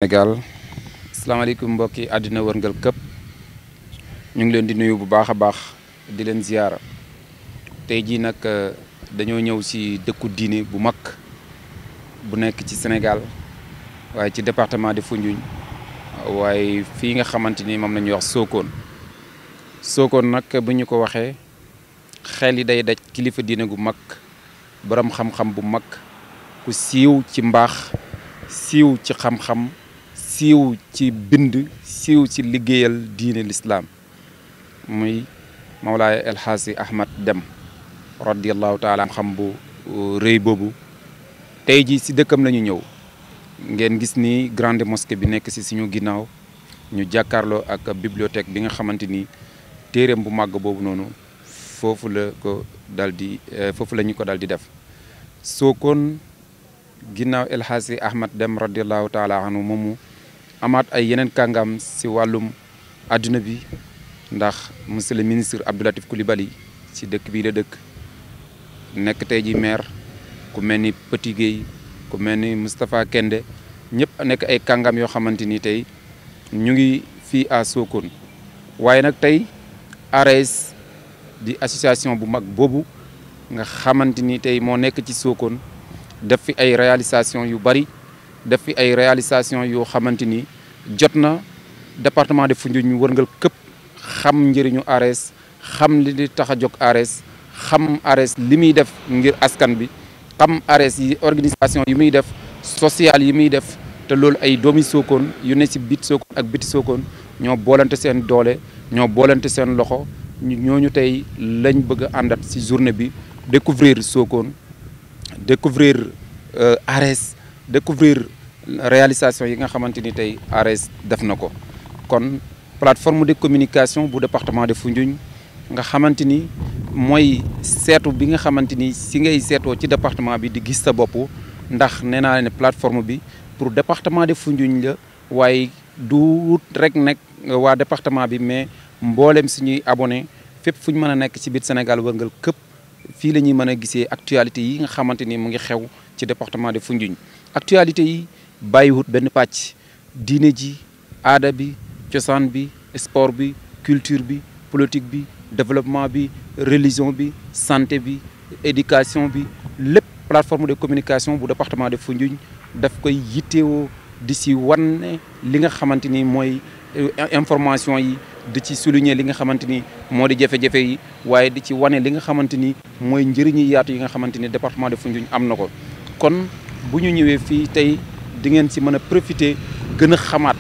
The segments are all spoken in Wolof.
Sénégal asalaamaaleykum mbokki àddina wërngal këpp ñu ngi leen di nuyu bu baax a baax di leen ziyaara tey jii nag dañoo ñëw ci dëkku diine bu mag bu nekk ci Sénégal waaye ci département de Foundiougne waaye fii nga xamante ni moom la ñuy wax Sokone Sokone nag bu ñu ko waxee xel yi day daj kilifa diine gu mag borom xam-xam bu mag ku siiw ci mbaax siiw ci xam-xam siiw ci bind siiw ci liggéeyal diine lislaam muy Mawlaaya El Hadji Ahmad Deme radiallahu taala xam bu rëy boobu tey ji si dëkkam la ñu ñëw ngeen gis ni grande mosquée bi nekk si suñu ginnaaw ñu jàkkaarloo ak bibliothèque bi nga xamante ni téereem bu màgg boobu noonu foofu la ñu ko dal di def Sokone ginnaaw El Hadji Ahmad Deme radiallahu taala anhu moomu amaat ay yeneen kàngam si wàllum àdduna bi ndax monsieur le ministre Abdou Latif Coulibaly si dëkk bii la dëkk nekk tey ji maire ku mel ni Petit Guèye ku mel ni Moustapha Kende ñëpp nekk ay kàngam yoo xamante ni tey ñu ngi fii à Sokone waaye nag tey ARES di association bu mag boobu nga xamante ni tey moo nekk ci Sokone def fi ay réalisation yu bari def fi ay réalisation yoo xamante ni jot na département de Foundiougne ñu wërngal këpp xam njëriñu ARES xam li tax a jóg ARES xam ARES li muy def ngir askan bi xam ARES yi organisation yi muy def social yi muy def te loolu ay doomi Sokone yu ne si biit Sokone ak biti Sokone ñoo boolante seen doole ñoo boolante seen loxo ñooñu tey lañ bëgg a àndat si journée bi découvrir Sokone découvrir ARES découvrir réalisation yi nga xamante ni tey ARES def na ko kon plateforme de communication bu département de Foundiougne nga xamante ni mooy seetu bi nga xamante ni si ngay seetoo ci département bi di gis sa bopp ndax nee naa ne plateforme bi pour département de Foundiougne la waaye du rek nekk waa département bi mais mboolem suñuy abonné fépp fu ñu mën a nekk ci biir Sénégal wërngal këpp fii la ñuy mën a gisee actualité yi nga xamante ni mu ngi xew ci département de Foundiougne actualité yi bàyyiwut benn pàcc diine ji aada bi cosaan bi sport bi culture bi politique bi développement bi religion bi santé bi éducation bi lépp plateforme de communication bu département de Foundiougne daf koy yittewoo di si wane li nga xamante ni mooy information yi di ci souligner li nga xamante ni moo di jafe-jafe yi waaye di ci wane li nga xamante ni mooy njëriñi yaatu yi nga xamante ni département de Foundiougne am na ko kon bu ñu ñëwee fii tey di ngeen si mën a profiter gën a xamaat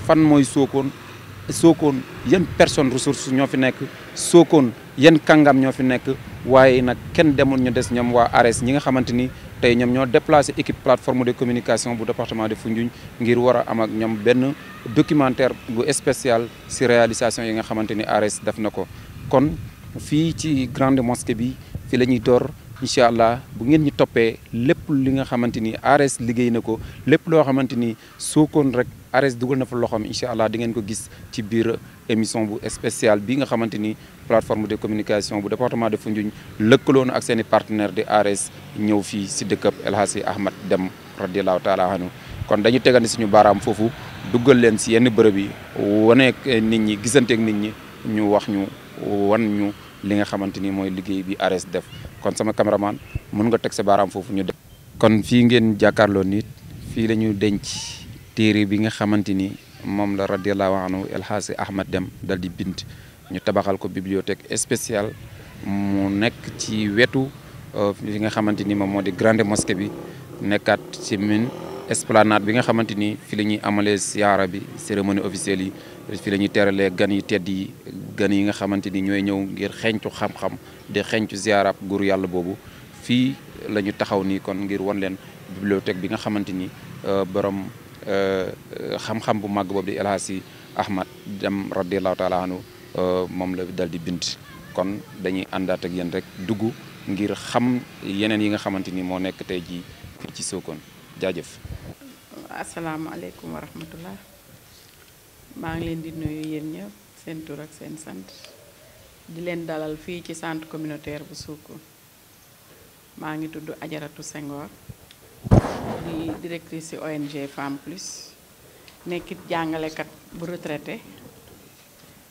fan mooy Sokone yan personne ressource ñoo fi nekk Sokone yan kàngam ñoo fi nekk waaye nag kenn demul ñu des ñoom waa ARES ñi nga xamante ni tey ñoom ñoo déplacé équipe plateforme de communication bu département de Foundiougne ngir war a am ak ñoom benn documentaire bu spécial si réalisation yi nga xamante ni ARES def na ko kon fii ci grande mosquée bi fi la ñuy door incha allah bu ngeen ñu toppee lépp li nga xamante ni ARES liggéey na ko lépp loo xamante ni Sokone rek ARES dugal na fa loxoom incha allah di ngeen ko gis ci biir émission bu spéciale bi nga xamante ni plateforme de communication bu département de Foundiougne lëkkaloo na ak seen i partenaire de ARES ñëw fii si dëkkab El Hadji Ahmad Deme radiallahu taala anhu kon dañu tegandi suñu baaraam foofu duggal leen si yenn bërëb yi waneek nit ñi gisanteek nit ñi ñu wax ñu wan ñu li nga xamante ni mooy liggéey bi ARES def kon sama caméraman mën nga teg sa baaraam foofu ñu def kon fii ngeen jàkkaarloo nit fii la ñu denc téere bi nga xamante ni moom la radiallahu anhu El Hadji Ahmad Deme dal di bind ñu tabaxal ko bibliothèque spéciale mu nekk ci wetu fi nga xamante ni moom moo di grande mosquée bi nekkaat ci min esplanade bi nga xamante ni fi la ñuy amalee siyaara bi cérémonie officielle yi fi la ñuy teralee gan yi tedd yi gan yi nga xamante ni ñooy ñëw ngir xeeñtu xam-xam di xeeñtu ziyaarab góor yàlla boobu fii la ñu taxaw nii kon ngir wan leen bibliothèque bi nga xamante ni borom xam-xam bu màgg boobu di El Hadji Ahmad Deme radiallahu taala anhu moom la dal di bind kon dañuy àndaat ak yéen rek dugg ngir xam yeneen yi nga xamante ni moo nekk tey jii fii ci Sokone jaajëf. asalaamaaleykum wa rahmatullah maa ngi leen di nuyu yéen ñëpp seen tur ak seen sant di leen dalal fii ci centre communautaire bu Sokone maa ngi tudd Ajaratu Senghor di directrice ci ONG Femme Plus nekkit jàngalekat bu retraité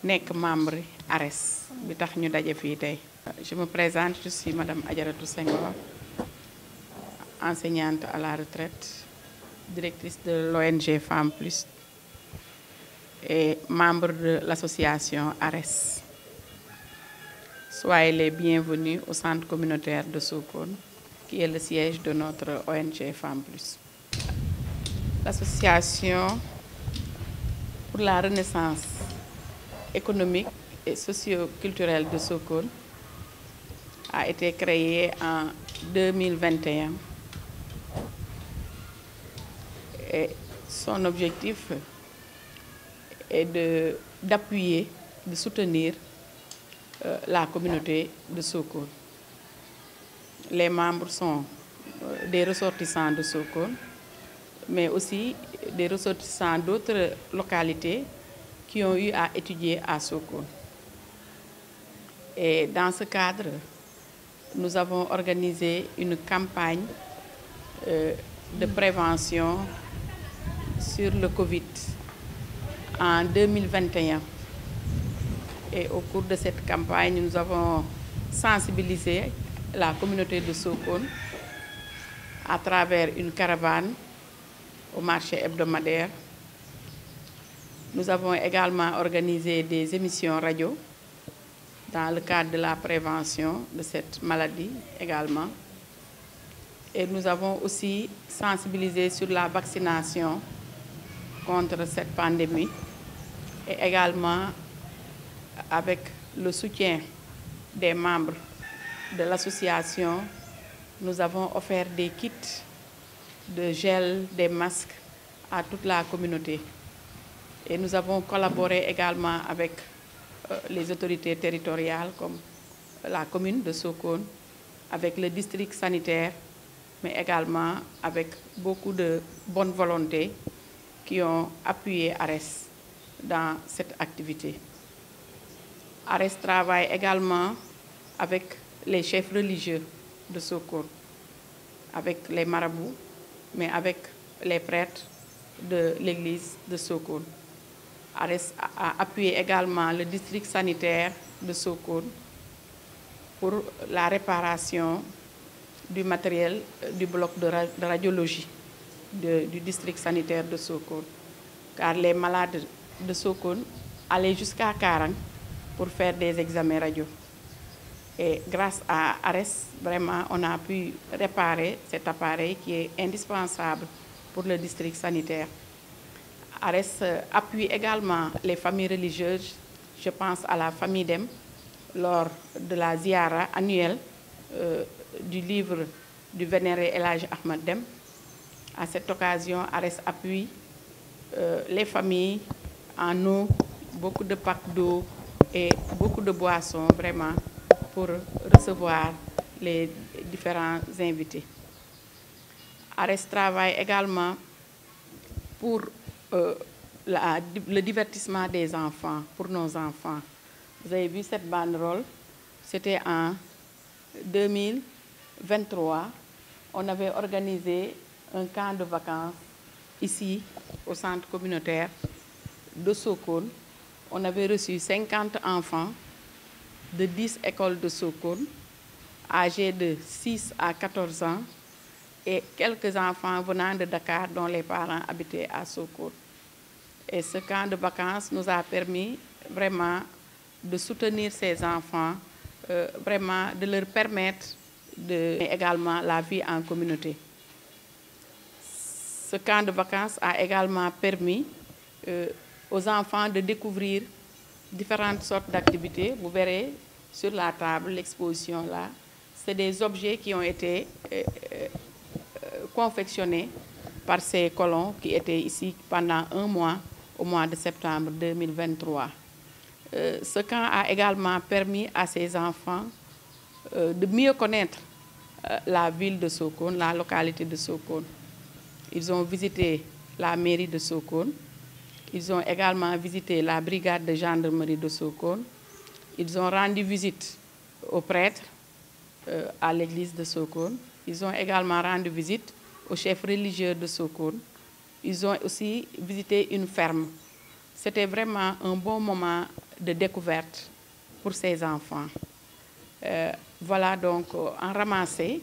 nekk membre ARES bi tax ñu daje fii tey. Je me présente, je suis Madame Adjaratou Senghor, enseignante à la retraite, directrice de l'ONG Femmes Plus et membre de l'association ARES. Soyez les bienvenus au centre communautaire de Sokone, qui est le siège de notre ONG Femmes Plus. L'association pour la renaissance économique et socio-culturelle de Sokone a été créée en 2021 et son objectif est d'appuyer, de soutenir la communauté de Sokone. Les membres sont des ressortissants de Sokone, mais aussi des ressortissants d'autres localités qui ont eu à étudier à Sokone. Et dans ce cadre, nous avons organisé une campagne de prévention sur le Covid en 2021. Et au cours de cette campagne, nous avons sensibilisé la communauté de Sokone à travers une caravane au marché hebdomadaire. Nous avons également organisé des émissions radio dans le cadre de la prévention de cette maladie également. Et nous avons aussi sensibilisé sur la vaccination contre cette pandémie et également avec le soutien des membres de l'association, nous avons offert des kits de gel, des masques à toute la communauté. Et nous avons collaboré également avec les autorités territoriales comme la commune de Sokone, avec le district sanitaire, mais également avec beaucoup de bonne volonté qui ont appuyé ARES dans cette activité. ARES travaille également avec les chefs religieux de Sokone, avec les marabouts, mais avec les prêtres de l'église de Sokone. ARES a appuyé également le district sanitaire de Sokone pour la réparation du matériel du bloc de radiologie du district sanitaire de Sokone. Car les malades de Sokone allaient jusqu'à Karang pour faire des examens radio. Et grâce à ARES, vraiment, on a pu réparer cet appareil qui est indispensable pour le district sanitaire. ARES appuie également les familles religieuses. Je pense à la famille Dem lors de la ziara annuelle du livre du vénéré El Hadj Ahmed Dem. À cette occasion, ARES appuie les familles en eau, beaucoup de packs d'eau et beaucoup de boissons, vraiment, pour recevoir les différents invités. ARES travaille également pour le divertissement des enfants, pour nos enfants. Vous avez vu cette banderole, c'était en 2023. On avait organisé un camp de vacances ici, au centre communautaire de Sokone. On avait reçu 50 enfants de 10 écoles de Sokone, âgés de 6 à 14 ans, et quelques enfants venant de Dakar dont les parents habitaient à Sokone. Et ce camp de vacances nous a permis vraiment de soutenir ces enfants, vraiment de leur permettre également la vie en communauté. Ce camp de vacances a également permis aux enfants de découvrir différentes sortes d'activités. Vous verrez sur la table l'exposition là. C'est des objets qui ont été confectionnés par ces colons qui étaient ici pendant un mois, au mois de septembre 2023. Ce camp a également permis à ces enfants de mieux connaître la ville de Sokone, la localité de Sokone. Ils ont visité la mairie de Sokone. Ils ont également visité la brigade de gendarmerie de Sokone. Ils ont rendu visite aux prêtres à l'église de Sokone. Ils ont également rendu visite au chef religieux de Sokone. Ils ont aussi visité une ferme. C'était vraiment un bon moment de découverte pour ces enfants. Voilà donc en ramassé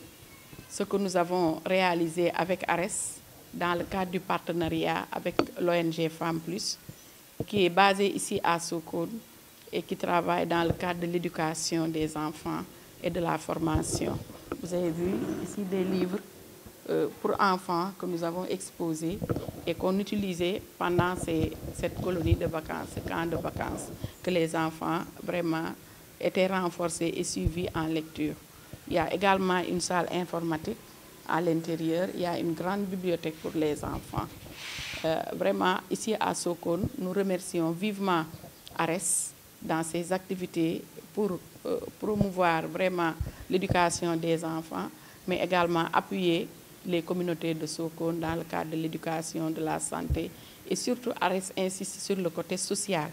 ce que nous avons réalisé avec ARES dans le cadre du partenariat avec l'ONG Femmes Plus, qui est basée ici à Sokone et qui travaille dans le cadre de l'éducation des enfants et de la formation. Vous avez vu ici des livres pour enfants que nous avons exposés et qu'on utilisait pendant cette colonie de vacances, ce camp de vacances, que les enfants vraiment étaient renforcés et suivis en lecture. Il y a également une salle informatique à l'intérieur, il y a une grande bibliothèque pour les enfants. Vraiment, ici à Sokone, nous remercions vivement ARES dans ses activités pour promouvoir vraiment l'éducation des enfants, mais également appuyer les communautés de Sokone dans le cadre de l'éducation, de la santé. Et surtout, ARES insiste sur le côté social.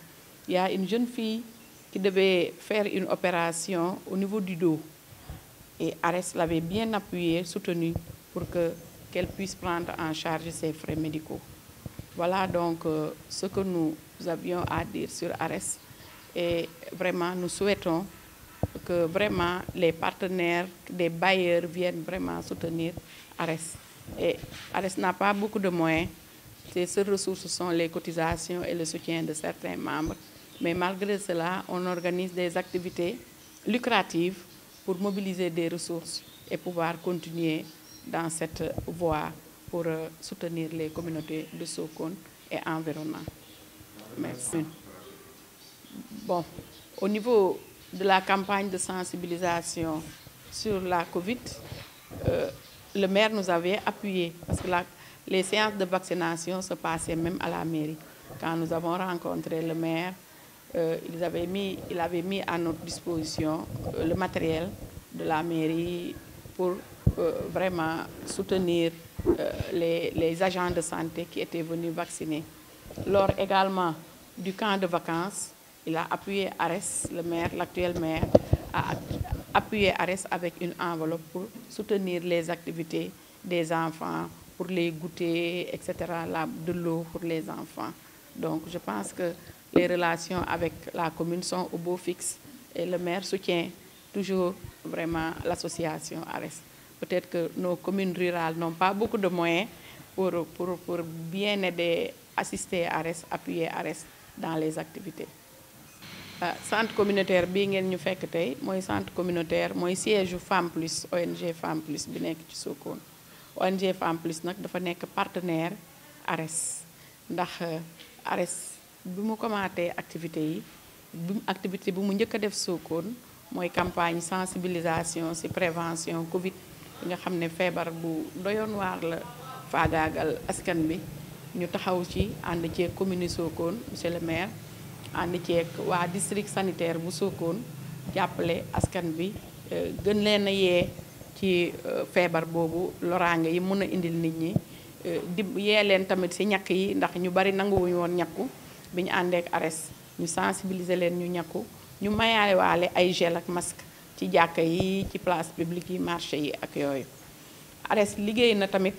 Il y a une jeune fille qui devait faire une opération au niveau du dos. Et ARES l'avait bien appuyée, soutenue pour qu'elle puisse prendre en charge ses frais médicaux. Voilà donc ce que nous avions à dire sur ARES. Et vraiment, nous souhaitons que vraiment les partenaires, des bailleurs viennent vraiment soutenir ARES. Et ARES n'a pas beaucoup de moyens. Ses seules ressources sont les cotisations et le soutien de certains membres. Mais malgré cela, on organise des activités lucratives pour mobiliser des ressources et pouvoir continuer dans cette voie pour soutenir les communautés de Sokone et environnant. Merci. Bon, au niveau de la campagne de sensibilisation sur la COVID, le maire nous avait appuyé parce que les séances de vaccination se passaient même à la mairie. Quand nous avons rencontré le maire, il avait mis à notre disposition le matériel de la mairie pour vraiment soutenir les agents de santé qui étaient venus vacciner. Lors également du camp de vacances, il a appuyé ARES, le maire, l'actuel maire, a appuyé ARES avec une enveloppe pour soutenir les activités des enfants, pour les goûters, etc., de l'eau pour les enfants. Donc je pense que les relations avec la commune sont au beau fixe et le maire soutient toujours vraiment l'association ARES. Peut-être que nos communes rurales n'ont pas beaucoup de moyens pour bien aider, assister ARES, appuyer ARES dans les activités. Centre communautaire bii ngeen ñu fekk tey mooy centre communautaire mooy siège Femme Plus ONG Femme Plus bi nekk ci Sokone. ONG Femme Plus nag dafa nekk partenaire ARES ndax ARES bi mu commencé activité bu mu njëkk a def Sokone mooy campagne sensibilisation ci prévention Covid bi nga xam ne feebar bu doyoon waar la faagaagal askan bi ñu taxaw ci ànd ceeg commune Sokone monsieur le maire ànd ceeg waa district sanitaire bu Sokone jàppale askan bi gën leen a yee ci feebar boobu loraange yi mën a indil nit ñi di yee leen tamit ci ñàkk yi ndax ñu bari nanguwuñu woon ñàkku bi ñu àndeek ARES ñu sensibiliser leen ñu ñàkku ñu mayaale ay gel ak masque ci jàkka yi ci place publique yi marché yi ak yooyu. ARES liggéey na tamit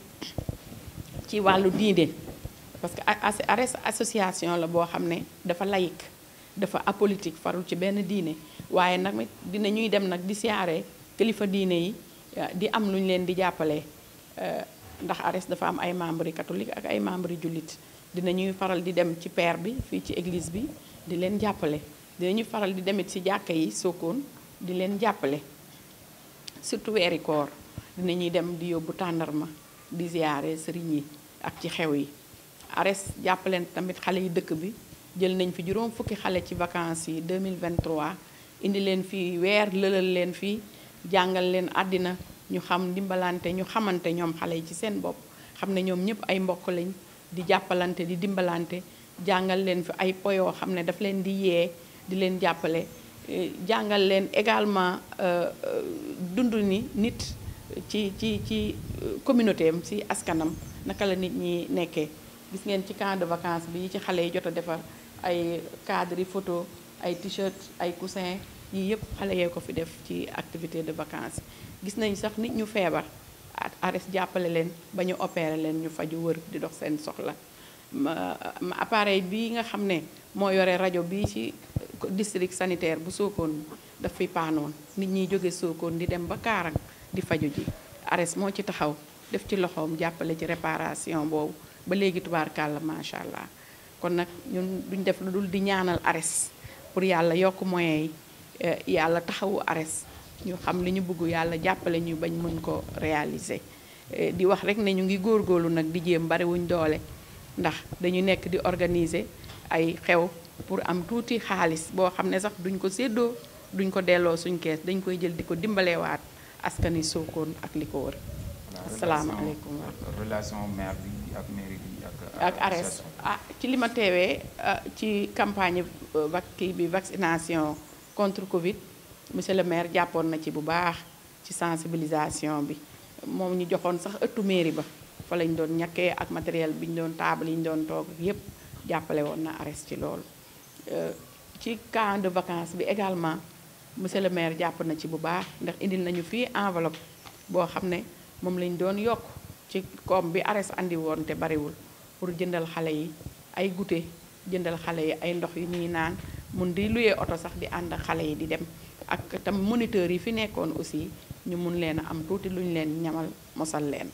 ci wàllu diine parce que ARES association la boo xam ne dafa laïque dafa apolitique farul ci benn diine waaye nag dina ñuy dem nag di siyaare kilifa diine yi di am lu ñu leen di jàppale ndax ARES dafa am ay membres yi catholique ak ay membres yi jullit dinañuy faral di dem ci père bi fii ci église bi di leen jàppale dinañuy faral di demit ci jàkka yi Sokone di leen jàppale surtout weeri koor dinañuy dem di yóbbu tàndarma di ziyaare sëriñ yi ak ci xew yi. ARES jàppaleen tamit xale yi dëkk bi jël nañ fi juróom fukki xale ci vacances yi 2023 indi leen fii weer lëlal leen fii jàngal leen àddina ñu xam dimbalante ñu xamante ñoom xale yi ci seen bopp xam ne ñoom ñëpp ay mbokk lañ di jàppalante di dimbalante jàngal leen fi ay poyoo xam ne daf leen di yee di leen jàppale jàngal leen également dund ni nit ci communauté am ci askanam naka la nit ñi nekkee gis ngeen ci camp de vacances bi ci xale yi jot a defar ay cadre yi photo ay t-shirt ay coussin yii yëpp xale yee ko fi def ci activité de vacances gis nañ sax nit ñu feebar Ares jàppale leen ba ñu opéré leen ñu faju wër di dox seen soxla appareil bii nga xam ne moo yore rajo bii ci district sanitaire bu Sokone daf fi paanoon nit ñi jóge Sokone di dem ba Kaarang di faju ji Ares moo ci taxaw def ci loxoom jàppale ci réparation boobu ba léegi tubaarkàlla macha allah kon nag ñun duñ def lu dul di ñaanal Ares pour yàlla yokk moyens yi yàlla taxawu Ares ñu xam li ñu bëgg yàlla jàppale ñu bañ mën ko réaliser di wax rek ne ñu ngi góorgóorlu nag di jéem bariwuñ doole ndax dañu nekk di organiser ay xew pour am tuuti xaalis boo xam ne sax duñ ko séddoo duñ ko delloo suñ kees dañ koy jël di ko dimbalewaat askani Sokone ak li ko wër. asalaamaaleykum relation maire bi ak mairie bi ak Ares ci li ma teewee ci campagne bi vaccination contre Covid monsieur le maire jàppoon na ci bu baax ci sensibilisation bi moom ñu joxoon sax ëttu mairie ba fa lañ doon ñàkkee ak matériel bi ñu doon table yi ñu doon toog yépp jàppale woon na Ares ci loolu ci camp de vacances bi également monsieur le maire jàpp na ci bu baax ndax indil nañu fii enveloppe boo xam ne moom lañ doon yokk ci koom bi Ares andi woon te bariwul pour jëndal xale yi ay goûter jëndal xale yi ay ndox yu ñuy naan mun di luyee oto sax di ànd ak xale yi di dem ak tam moniteurs yi fi nekkoon aussi ñu mun leen a am tuuti lu ñu leen ñamal mosal leen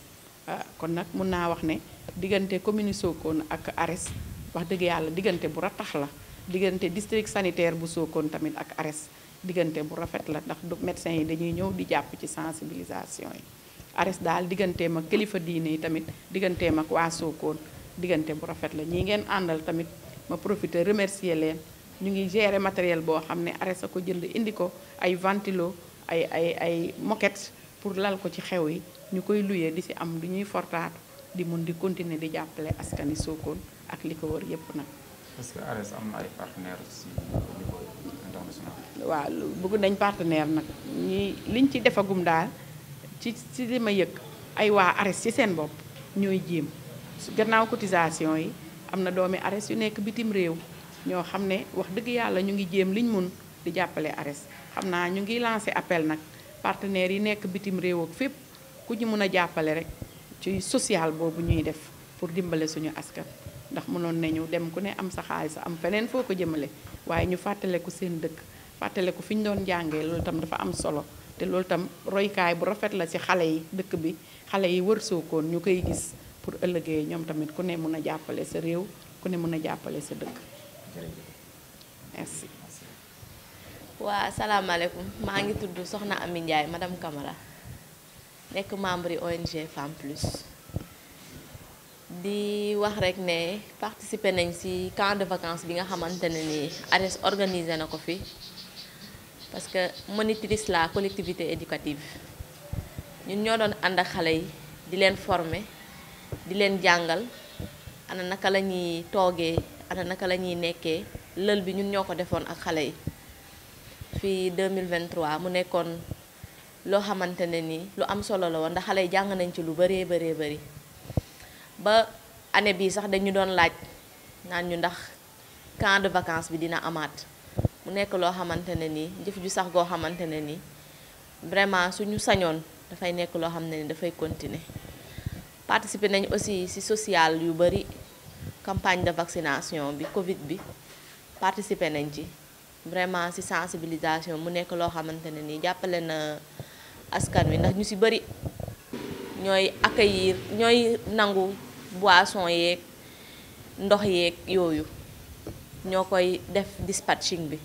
kon nag mun naa wax ne diggante commune Sokone ak Ares wax dëgg yàlla diggante bu ratax la diggante district sanitaire bu Sokone tamit ak Ares diggante bu rafet la ndax médecins yi dañuy ñëw di jàpp ci sensibilisation yi Ares daal digganteem ak kilifa diine yi tamit digganteem ak waa Sokone diggante bu rafet la ñii ngeen àndal tamit ma profiter remercier leen ñu ngi gérer matériel boo xam ne Ares a ko jënd indi ko ay ventilo ay moquette pour lal ko ci xew yi ñu koy luyee di ci am du ñuy fortaatu di mun di continuer di jàppale askani Sokone ak li ko wër yépp nag. est-ce que Ares am na ay partenaires ci niveau international. waaw bëgg nañ partenaire nag ñi liñ ci defagum daal ci li ma yëg ay waa Ares ci seen bopp ñooy jéem gannaaw cotisation yi am na doomi Ares yu nekk bitim réew ñoo xam ne wax dëgg yàlla ñu ngi jéem liñ mun di jàppale Ares xam naa ñu ngi lancé appel nag partenaires yi nekk bitim réew ak fépp ku ñu mun a jàppale rek ci social boobu ñuy def pour dimbale suñu askan ndax mënoon nañu dem ku ne am sa xaalis am feneen foo ko jëmale waaye ñu fàttale ko seen dëkk fàttale ko fi ñu doon jàngee loolu tam dafa am solo te loolu tam roykaay bu rafet la ci xale yi dëkk bi xale yi wër Sokone ñu koy gis pour ëllëgee ñoom tamit ku ne mun a jàppale sa réew ku ne mun a jàppale sa dëkk. merci. waa asalaamaaleykum maa ngi tudd Soxna Ami Ndiaye madame Camara nekk membre yi ONG Femme Plus di wax rek ne participer nañ ci camp de vacances bi nga xamante ne ni Ares organisé na ko fi parce que monitrice la collectivité éducative ñun ñoo doon ànd ak xale yi di leen former di leen jàngal ana naka la ñuy toogee ana naka la ñuy nekkee lël bi ñun ñoo ko defoon ak xale yi fii 2023 mu nekkoon loo xamante ne ni lu am solo la woon ndax xale yi jàng nañ ci lu bëree bëri ba année bii sax dañu doon laaj naan ñu ndax camp de vacances bi dina amaat mu nekk loo xamante ne ni jëf ju sax goo xamante ne ni vraiment suñu sañoon dafay nekk loo xam ne ni dafay continuer participer nañ aussi ci social yu bari campagne de vaccination bi Covid bi participer nañ ci vraiment ci sensibilisation mu nekk loo xamante ne ni jàppale na askan wi ndax ñu ci bari ñooy accueillir ñooy nangu boisson yeeg ndox yeeg yooyu ñoo koy def dispatching bi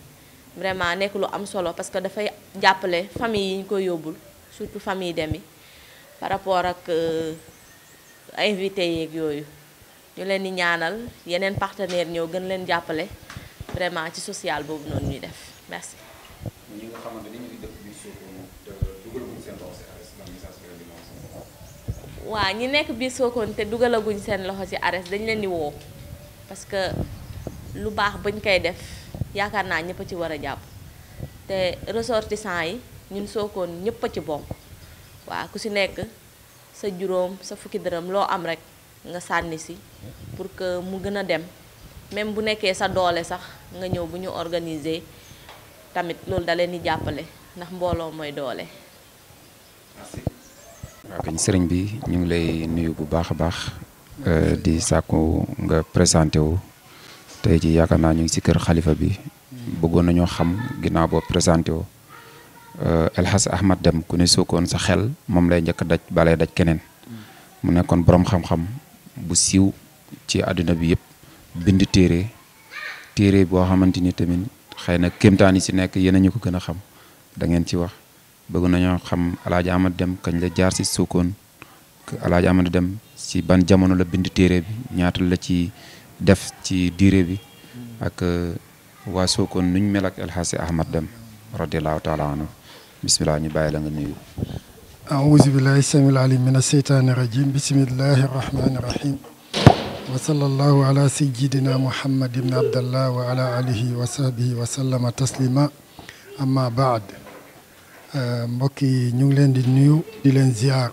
vraiment nekk lu am solo parce que dafay jàppale famille yi ñu koy yóbbul surtout famille dem yi par rapport ak invité yeeg yooyu ñu leen di ñaanal yeneen partenaire ñëw gën leen jàppale vraiment ci social boobu noonu ñuy def merci. ñi nga xamante ni ñu ngi dëkk biir Sokone te dugalaguñ seen loxo ci Ares ban message nga leen di lancer. waaw ñi nekk biir Sokone te dugalaguñ seen loxo ci Ares dañ leen di woo parce que lu baax bañ koy def yaakaar naa ñëpp a ci war a jàpp te ressortissants yi ñun Sokone ñëpp a ci bokk waaw ku ci nekk sa juróom sa fukki dërëm loo am rek nga sànni si pour que mu gën a dem même bu nekkee sa doole sax nga ñëw bu ñu organiser tamit loolu da leen di jàppale ndax mbooloo mooy doole. merci. waaw sëriñ bi ñu ngi lay nuyu bu baax a baax di sàkku nga présenté wu tey ji yaakaar naa ñu ngi si kër xalifa bi bëggoon nañoo xam ginnaaw boo présenté wu El Hadj Ahmed Deme ku ne Sokone sa xel moom lay njëkk daj balay daj keneen mu nekkoon borom xam-xam bu siiw ci àdduna bi yëpp bind téere boo xamante ni tamit xëy na kéemtaan yi si nekk yéen a ñu ko gën a xam da ngeen ci wax bëgg nañoo xam El Hadj Ahmed Deme kañ la jaar si Sokone El Hadj Ahmed Deme si ban jamono la bind téere bi ñaata la ci def ci diire bi ak waa Sokone nuñ mel ak El Hadj Ahmed Deme radiallahu taala anhu bismillah ñu bàyyi la nga nuyu. أعوذ بالله السميع العليم من الشيطان الرجيم بسم الله الرحمن الرحيم وصلى الله على سيدنا محمد بن عبد الله وعلى آله وصحبه وسلم تسليما أما بعد mbokk yi ñu ngi leen di nuyu di leen ziar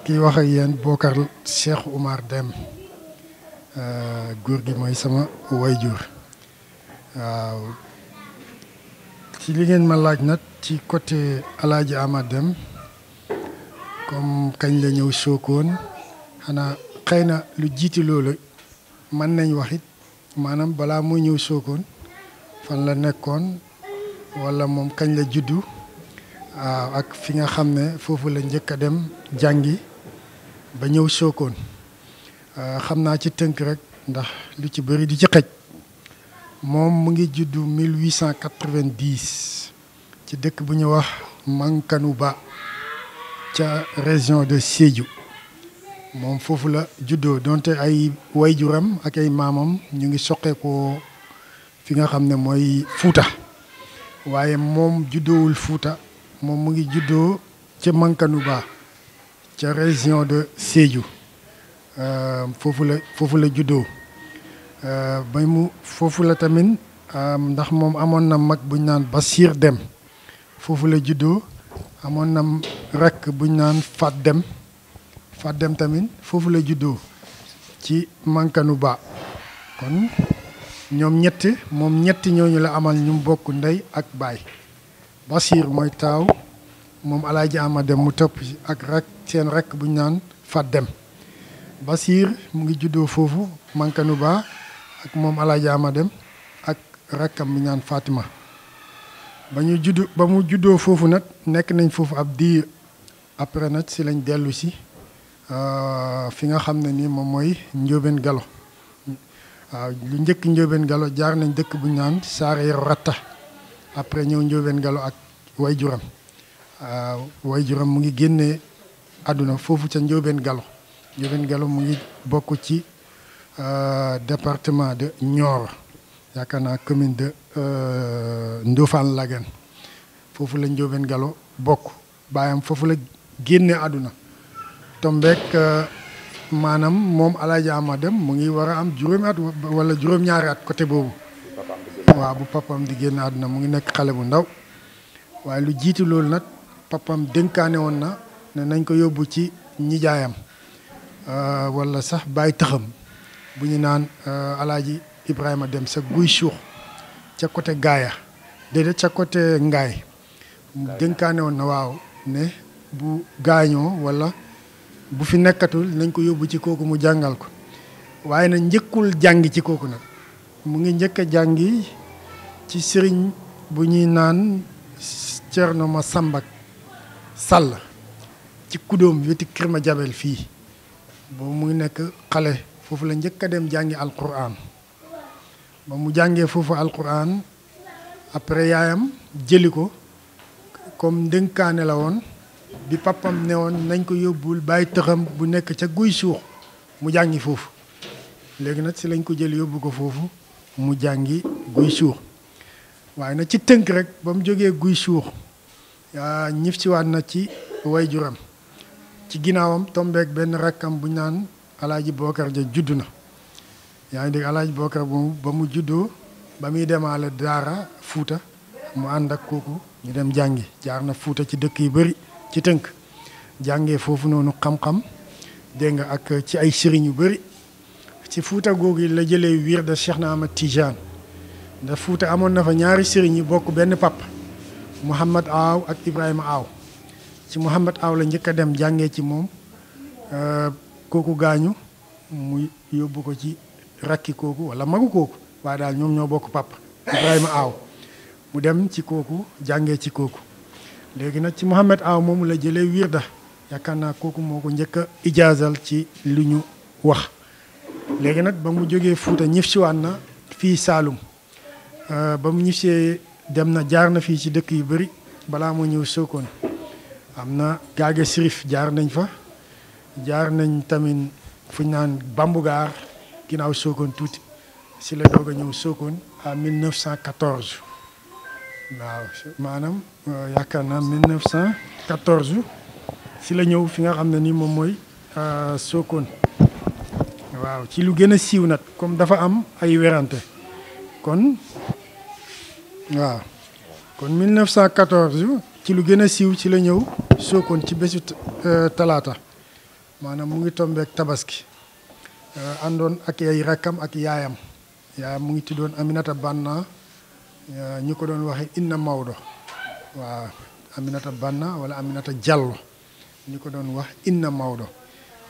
kii wax ak yéen Bokar Cheikh Oumar Deme góor gi mooy sama wayjur waaw ci li ngeen ma laaj nag ci côté El Hadj Ahmed Deme comme kañ la ñëw Sokone xanaa xëy na lu jiiti loolu mën nañ wax it maanaam balaa muy ñëw Sokone fan la nekkoon wala moom kañ la juddu waaw ak fi nga xam ne foofu la njëkk a dem jàngi ba ñëw Sokone xam naa ci tënk rek ndax lu ci bëri di ci xëj moom mu ngi juddu 1890 ci dëkk bu ñu wax Mankanouba ca région de Sédhiou moom foofu la juddoo donte ay wayjuram ak ay maamam ñu ngi soqeekoo fi nga xam ne mooy Fuuta waaye moom juddoowul Fuuta moom mu ngi juddoo ca Mankanouba ca région de Sédhiou foofu la juddoo ba mu foofu la tamit ndax moom amoon na mag buñ naan Bachir Deme foofu la juddoo amoon na rakk buñ naan Fat Deme tamit foofu la juddoo ci Mankanouba kon ñoom ñetti ñooñu la amal ñu bokk ndey ak baay Bachir mooy taaw moom El Hadj Ahmed Deme mu topp ak seen rakk buñ naan Fat Deme Bachir mu ngi juddoo foofu Mankanouba ak moom El Hadj Ahmed Deme ak rakkam bu ñaan Fatima ba mu juddoo foofu nag nekk nañ foofu ab diir après nag si lañ dellu si fi nga xam ne ni moom mooy Ndiobène Galo waaw lu njëkk Ndiobène Galo jaar nañ dëkk bu ñu naan Saare Ratta après ñëw Ndiobène Galo ak wayjuram wayjuram mu ngi génnee àdduna foofu ca Ndiobène Galo mu ngi bokk ci département de Nioro yaakaar naa commune de Ndofane Lagane foofu la Ndiobène Galo bokk baayam foofu la génne àdduna tombeek maanaam moom El Hadj Ahmed Deme mu ngi war a am juróomi at wala juróom-ñaari at côté boobu waaw bu papam di génne àdduna mu ngi nekk xale bu ndaw waaye lu jiitu loolu nag papam dénkaane woon na ne nañ ko yóbbu ci nijaayam wala sax bàyyi taxam bu ñu naan El Hadj Ibrahima Deme sa guy suux ca côté Gaaya déedéet ca côté Ngaay dénkaane woon na waaw ne bu gaañoo wala bu fi nekkatul nañ ko yóbbu ci kooku mu jàngal ko waaye nag njëkkul jàngi ci kooku nag mu ngi njëkk a jàngi ci sëriñ bu ñuy naan Cerno Masamba Sall ci kudóom weti Kirma Jabel fii boobu mu ngi nekk xale foofu la njëkk a dem jàngi alquran ba mu jàngee foofu alquran après yaayam jëli ko comme ndénkaane la woon bi papam ne woon nañ ko yóbbul bàyyi tëxam bu nekk ca guy suux mu jàngi foofu léegi nag si lañ ko jël yóbbu ko foofu mu jàngi guy suux waaye nag ci tënk rek ba mu jógee guy suux ñif si waat na ci wayjuram ci ginnaawam tombeek benn rakkam bu ñu naan Alaaji Bokar ja juddu na yaa ngi dégg Alaaji Bokar ba mu juddoo ba muy demaale daara Fuuta mu ànd ak kooku ñu dem jàngi jaar na Fuuta ci dëkk yu bëri ci tënk jàngee foofu noonu xam-xam dégg nga ak ci ay sëriñ yu bëri ci Fuuta googu la jëlee wiir de Cheikh na Ahmad Tijaan ndax Fuuta amoon na fa ñaari sëriñ yi bokk benn pap Mouhamad Aaw ak Ibrahima Aaw ci Mouhamed Aw la njëkk a dem jàngee ci moom kooku gaañu mu yóbbu ko ci rakki kooku wala magu kooku waaye daal ñoom ñoo bokk papa Ibrahima Aw mu dem ci kooku jàngee ci kooku léegi nag ci Mouhamed Aw moomu la jëlee wirda yaakaar naa kooku moo ko njëkk a ijaazal ci lu ñu wax léegi nag ba mu jógee Fuuta ñibbisiwaat na fii Saalum ba mu ñibbisee dem na jaar na fii ci dëkk yu bëri balaa mu ñëw Sokone am na Gaage Sirif jaar nañ fa jaar nañ tamit fu ñu naan Bambugaar ginnaaw Sokone tuuti si la doog a ñëw Sokone à 1914 waaw maanaam yaakaar naa 1914 si la ñëw fi nga xam ne ni moom mooy Sokone waaw ci lu gën a siiw nag comme dafa am ay werante kon waaw kon 1914 ci lu gën a siiw ci la ñëw Sokone ci bésu talaata maanaam mu ngi tombeek tabaski àndoon ak ay rakkam ak yaayam mu ngi tuddoon Aminata Banna ñu ko doon waxe Inna Maodo waaw Aminata Banna wala Aminata Diallo ñu ko doon wax Inna Maodo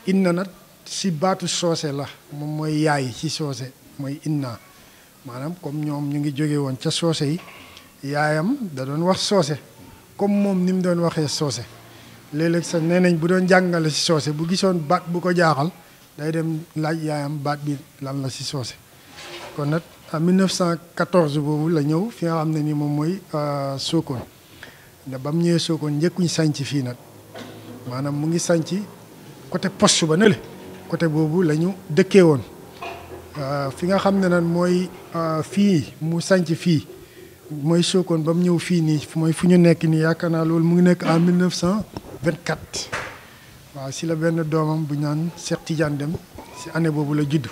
inna nag si baatu soose la moom mooy yaay ci soose mooy inna maanaam comme ñoom ñu ngi jóge woon ca soose yi yaayam da doon wax soose comme moom ni mu doon waxee soose léeg-léeg sax nee nañ bu doon jàngale si soose bu gisoon baat bu ko jaaxal day dem laaj yaayam baat bi lan la si soose kon nag en 1914 boobu la ñëw fi nga xam ne ni moom mooy Sokone da ba mu ñëwee Sokone njëkkuñ sanc fii nag maanaam mu ngi sanc côté poste ba nële côté boobu la ñu dëkkee woon fi nga xam ne nag mooy fii mu sanc fii mooy Sokone ba mu ñëw fii nii mooy fu ñu nekk nii yaakaar naa loolu mu ngi nekk en 1924 waaw si la benn doomam bu ñaan Cheikh Tidiane Dem si année boobu la judd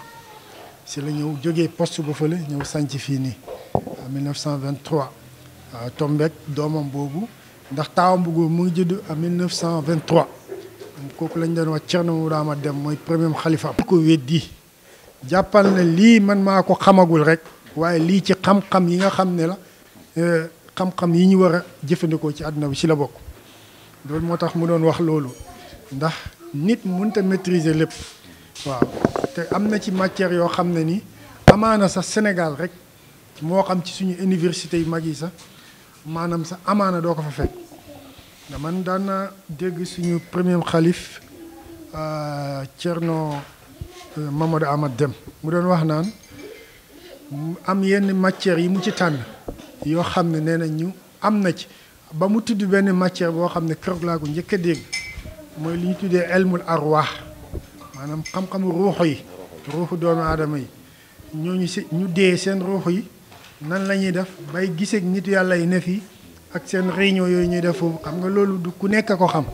si la ñëw jógee poste ba fële ñëw sanc fii nii en 1923 waaw tombeek doomam boobu ndax taawam bu góor mu ngi judd en 1923 kooku lañ doon wax Thierno Mourama Dem mooy premier xalifa ko weddi jàppal ne lii man maa ko xamagul rek waaye lii ci xam-xam yi nga xam ne la xam-xam yi ñu war a jëfandikoo ci àdduna bi ci la bokk loolu moo tax mu doon wax loolu ndax nit mënut a maîtriser lépp waaw te am na ci matière yoo xam ne ni amaana sax Sénégal rek moo xam ci suñu université yu mag yi sax maanaam sax amaana doo ko fa fekk da man daan na dégg suñu premier xalif Thierno Mamadou Ahmad Dem mu doon wax naan am yenn matières yi mu ci tànn yoo xam ne nee na ñu am na ci ba mu tudd benn matière boo xam ne keroog laa ko njëkk a dégg mooy li ñu tuddee elmul arwaax maanaam xam-xamu ruuxu yi ruuxu doomu aadama yi ñooñu si ñu dee seen ruuxu yi nan la ñuy def bay giseeg nit yàlla yi ne fii ak seen réunion yooyu ñuy def foofu xam nga loolu du ku nekk ko xam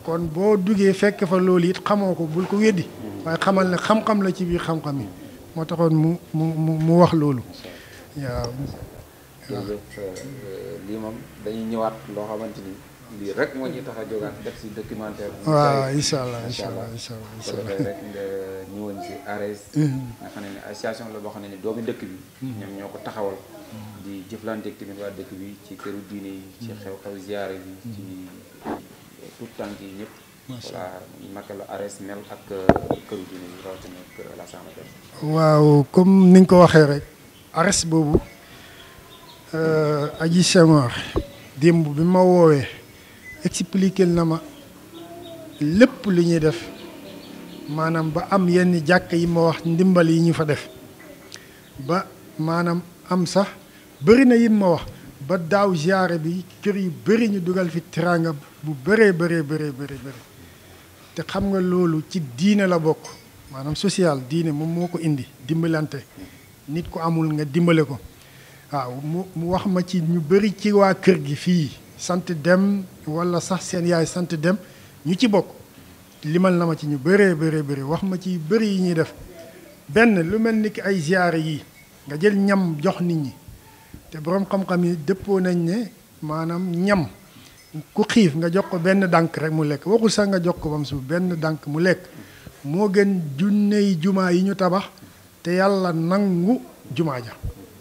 kon boo duggee fekk fa loolu it xamoo ko bul ko weddi waaye xamal ne xam-xam la ci biir xam-xam yi moo taxoon mu wax loolu waaw. lii moom dañuy ñëwaat loo xamante ni lii rek moo ñuy tax a jógaat def si documentaire. waaw incha allah incha allah rek nga ñëwoon si ARES. nga xam ne association la boo xam ne ni doomi dëkk bi. ñoom ñoo ko taxawal. di jëflanteeg tamit waa dëkk bi ci këru diine yi. ci xew-xew ziyaare bi. ci tout tànk yi ñëpp. voilà naka la ARES mel ak këru diine yi rawatina kër Alassane Deme. waaw comme ni nga ko waxee rek ARES boobu Aji Senghor démb bi ma woowee expliqué na ma lépp li ñuy def maanaam ba am yenn jàkk yi ma wax ndimbal yi ñu fa def ba maanaam am sax bëri na yi ma wax ba daaw ziyaare bi kër yu bëri ñu dugal fi teraanga bu bëree bëri te xam nga loolu ci diine la bokk maanaam social diine moom moo ko indi dimbalante nit ku amul nga dimbale ko waaw mu wax ma ci ñu bëri ci waa kër gi fii sant Dem wala sax seen yaay sant Dem ñu ci bokk limal na ma ci ñu bëri wax ma ci bëri yi ñuy def benn lu mel ni ki ay ziyaare yi nga jël ñam jox nit ñi te boroom xam-xam yi dëppoo nañ ne maanaam ñam ku xiif nga jox ko benn dànk rek mu lekk waxul sax nga jox ko bam suuf benn dànk mu lekk moo gën junney jumaa yi ñu tabax te yàlla nangu jumaa ja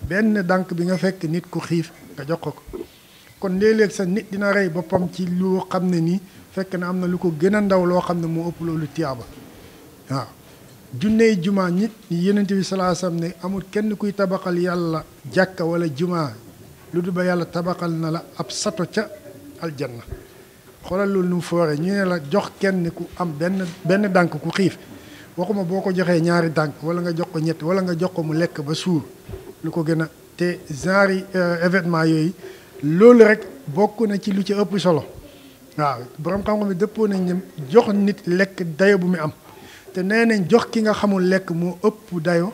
benn dànk bi nga fekk nit ku xiif nga jox ko kon léeg-léeg sax nit dina rey boppam ci lu xam ne nii fekk na am na lu ko gën a ndaw loo xam ne moo ëpp loolu tiyaaba waaw junney jumaa nit Yonent bi sallallahu alayhi wasallam ne amul kenn kuy tabaxal yàlla jàkka wala jumaa lu dul ba yàlla tabaxal na la ab sato ca aljanna xoolal loolu nu mu foore ñu ne la jox kenn ku am benn dànk ku xiif waxuma boo ko joxee ñaari dànk wala nga jox ko ñett wala nga jox ko mu lekk ba suur lu ko gën a te genre événement yooyu loolu rek bokk na ci lu ci ëpp solo waaw borom xam-xam bi dëppoo nañ ne jox nit lekk dayo bu mu am te nee nañ jox ki nga xamul lekk moo ëpp dayo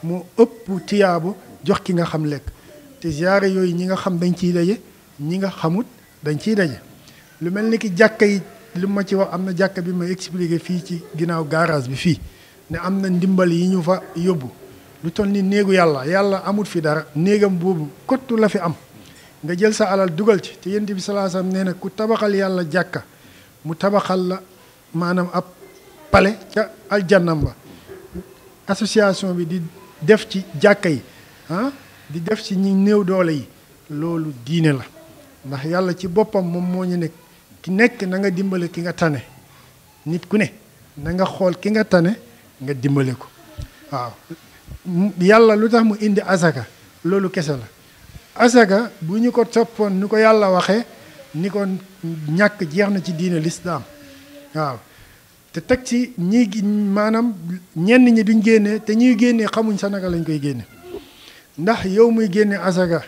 moo ëpp tiyaabu jox ki nga xam lekk te ziyaare yooyu ñi nga xam dañ ciy daje ñi nga xamut dañ ciy daje lu mel ni ki jàkka yi li ma ci wax am na jàkka bi ma expliqué fii ci ginnaaw garage bi fii ne am na ndimbal yi ñu fa yóbbu lu toll ni néegu yàlla amut fi dara néegam boobu kottu la fi am nga jël sa alal dugal ci te Yonent bi sallallahu alayhi wasallam nee na ku tabaxal yàlla jàkka mu tabaxal la maanaam ab pale ca aljannam ba association bi di def ci jàkka yi di def ci ñi néew doole yi loolu diine la ndax yàlla ci boppam moom moo ñu ne ki nekk na nga dimbale ki nga tane nit ku ne na nga xool ki nga tane nga dimbale ko waaw yàlla lu tax mu indi asaka loolu kese la asaka bu ñu ko toppoon ni ko yàlla waxee ni ko ñàkk jeex na ci diine lislaam waaw te teg ci ñi maanaam ñenn ñi duñ génnee te ñuy génnee xamuñ sa naka lañ koy génne ndax yow muy génne asaka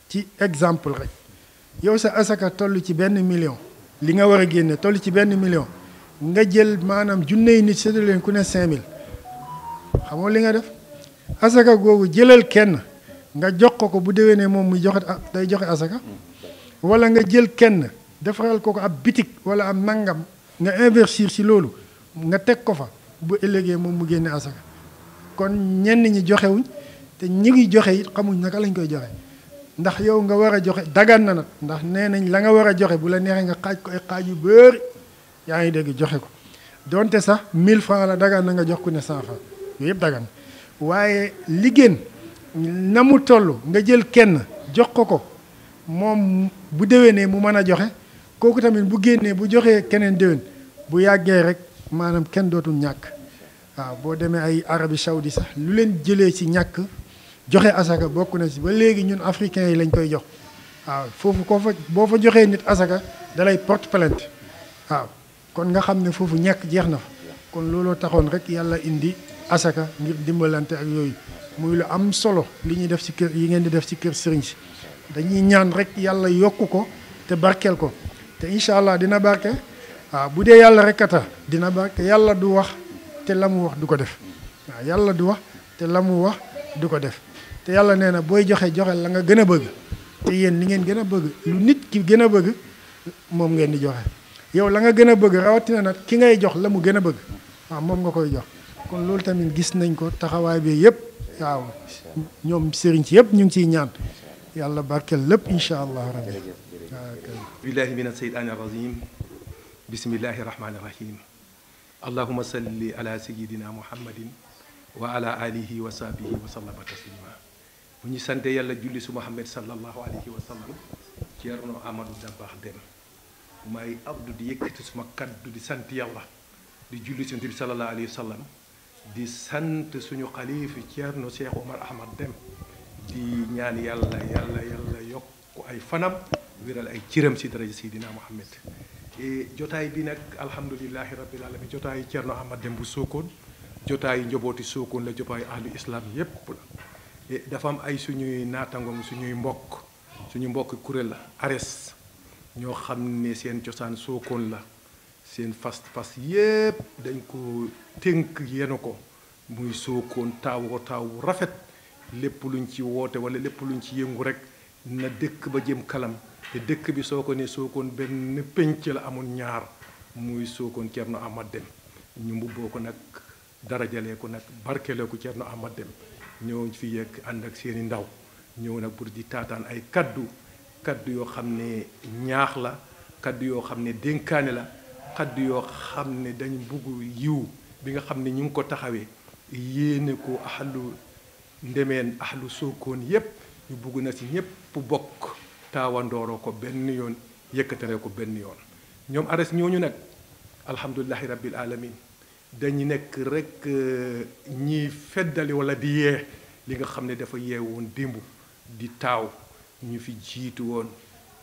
ci exemple rek yow sa asaka toll ci 1 million li nga war a génne toll ci 1 million nga jël maanaam junney nit séddale leen ku ne 5000 xamoo li nga def asaka googu jëlal kenn nga jox ko bu déwénee moom muy joxe day joxe asaka wala nga jël kenn defaral ko ab bitik wala am nangam nga investir ci loolu nga teg ko fa bu ëllëgee moom mu génne asaka kon ñenn ñi joxewuñ te ñi ngi joxe it xamuñ naka lañ koy joxe ndax yow nga war a joxe dagan na nag ndax nee nañ la nga war a joxe bu la neexee nga xaaj ko ay xaaj yu bëri yaa ngi dégg joxe ko donte sax 1000 francs la dagan na nga jox ku ne 100 francs yooyu yëpp dagan waaye li gën na mu toll nga jël kenn jox ko moom bu déwénee mu mën a joxe kooku tamit bu génnee bu joxee keneen déwén bu yàggee rek maanaam kenn dootul ñàkk waaw boo demee ay Arabie Saoudi sax lu leen jëlee ci ñàkk joxe asaka bokk na ci ba léegi ñun africains yi lañ koy jox waaw foofu boo fa joxee nit asaka dalay porte plainte waaw kon nga xam ne foofu ñàkk jeex na fa kon looloo taxoon rek yàlla indi asaka ngir dimbalante ak yooyu muy lu am solo li ñuy def ci kër yi ngeen di def ci kër sëriñ si dañuy ñaan rek yàlla yokku ko te barkeel ko te incha allah dina barke waaw bu dee yàlla rek a tax dina barke yàlla du wax te la mu wax du ko def waaw yàlla du wax te la mu wax du ko def te yàlla nee na booy joxe la nga gën a bëgg te yéen li ngeen gën a bëgg lu nit ki gën a bëgg moom ngeen di joxe yow la nga gën a bëgg rawatina nag ki ngay jox la mu gën a bëgg waaw moom nga koy jox kon loolu tamit gis nañ ko taxawaay bi yëpp waaw ñoom sëriñ ci yëpp ñu ngi ciy ñaan yàlla barkeel lépp incha allah rabbi billahi min asheytaani arrajim bismillahi rahmani rahim allahuma salli ala sayidina muhammadin wa ala alihi wa sahbihi wa sallama taslima bu ñu sante yàlla julli su muhammad sallallahu alayhi wa sallam Ceerno Amadou Dabakh Deme may abdu di yëkkati suma kaddu di sant yàlla di julli si Yonent bi sallallahu alayhi wa sallam di sant suñu xalifa Ceerno Cheikh Omar Ahmad Deme di ñaan yàlla yokk ay fanam wéral ay ciram si daraja Seydina Muhammad jotaay bi nag alhamdulilahi rabbil alamin jotaayu Ceerno Ahmad Deme bu Sokone jotaayu njobooti Sokone la jotaayu ahlu islam yépp la dafa am ay suñuy naatangoom suñu mbokk kuréel la ARES ñoo xam ne seen cosaan Sokone la seen fas yépp dañ ko tënk yenu ko muy Sokone taawu rafet lépp luñ ci woote wala lépp luñ ci yëngu rek na dëkk ba jëm kalam te dëkk bi soo ko ne Sokone benn pénc la amoon ñaar muy Sokone Ceerno Ahmad Deme ñu mbubboo ko nag darajalee ko nag barkelee ko Ceerno Ahmad Deme ñëw fi yegg ànd ak seeni ndaw ñëw nag pour di taataan ay kaddu yoo xam ne ñaax la kaddu yoo xam ne dénkaane la kaddu yoo xam ne dañ bugg yiw bi nga xam ne ñu ngi ko taxawee yéene ko ahlu ndemeen ahlu Sokone yépp ñu bugg na ci ñépp bokk taawandooroo ko benn yoon yëkkatale ko benn yoon ñoom ares ñooñu nag alhamdulilahi rabbil alamin dañu nekk rek ñi feddali wala di yee li nga xam ne dafa yee woon démb di taaw ñu fi jiitu woon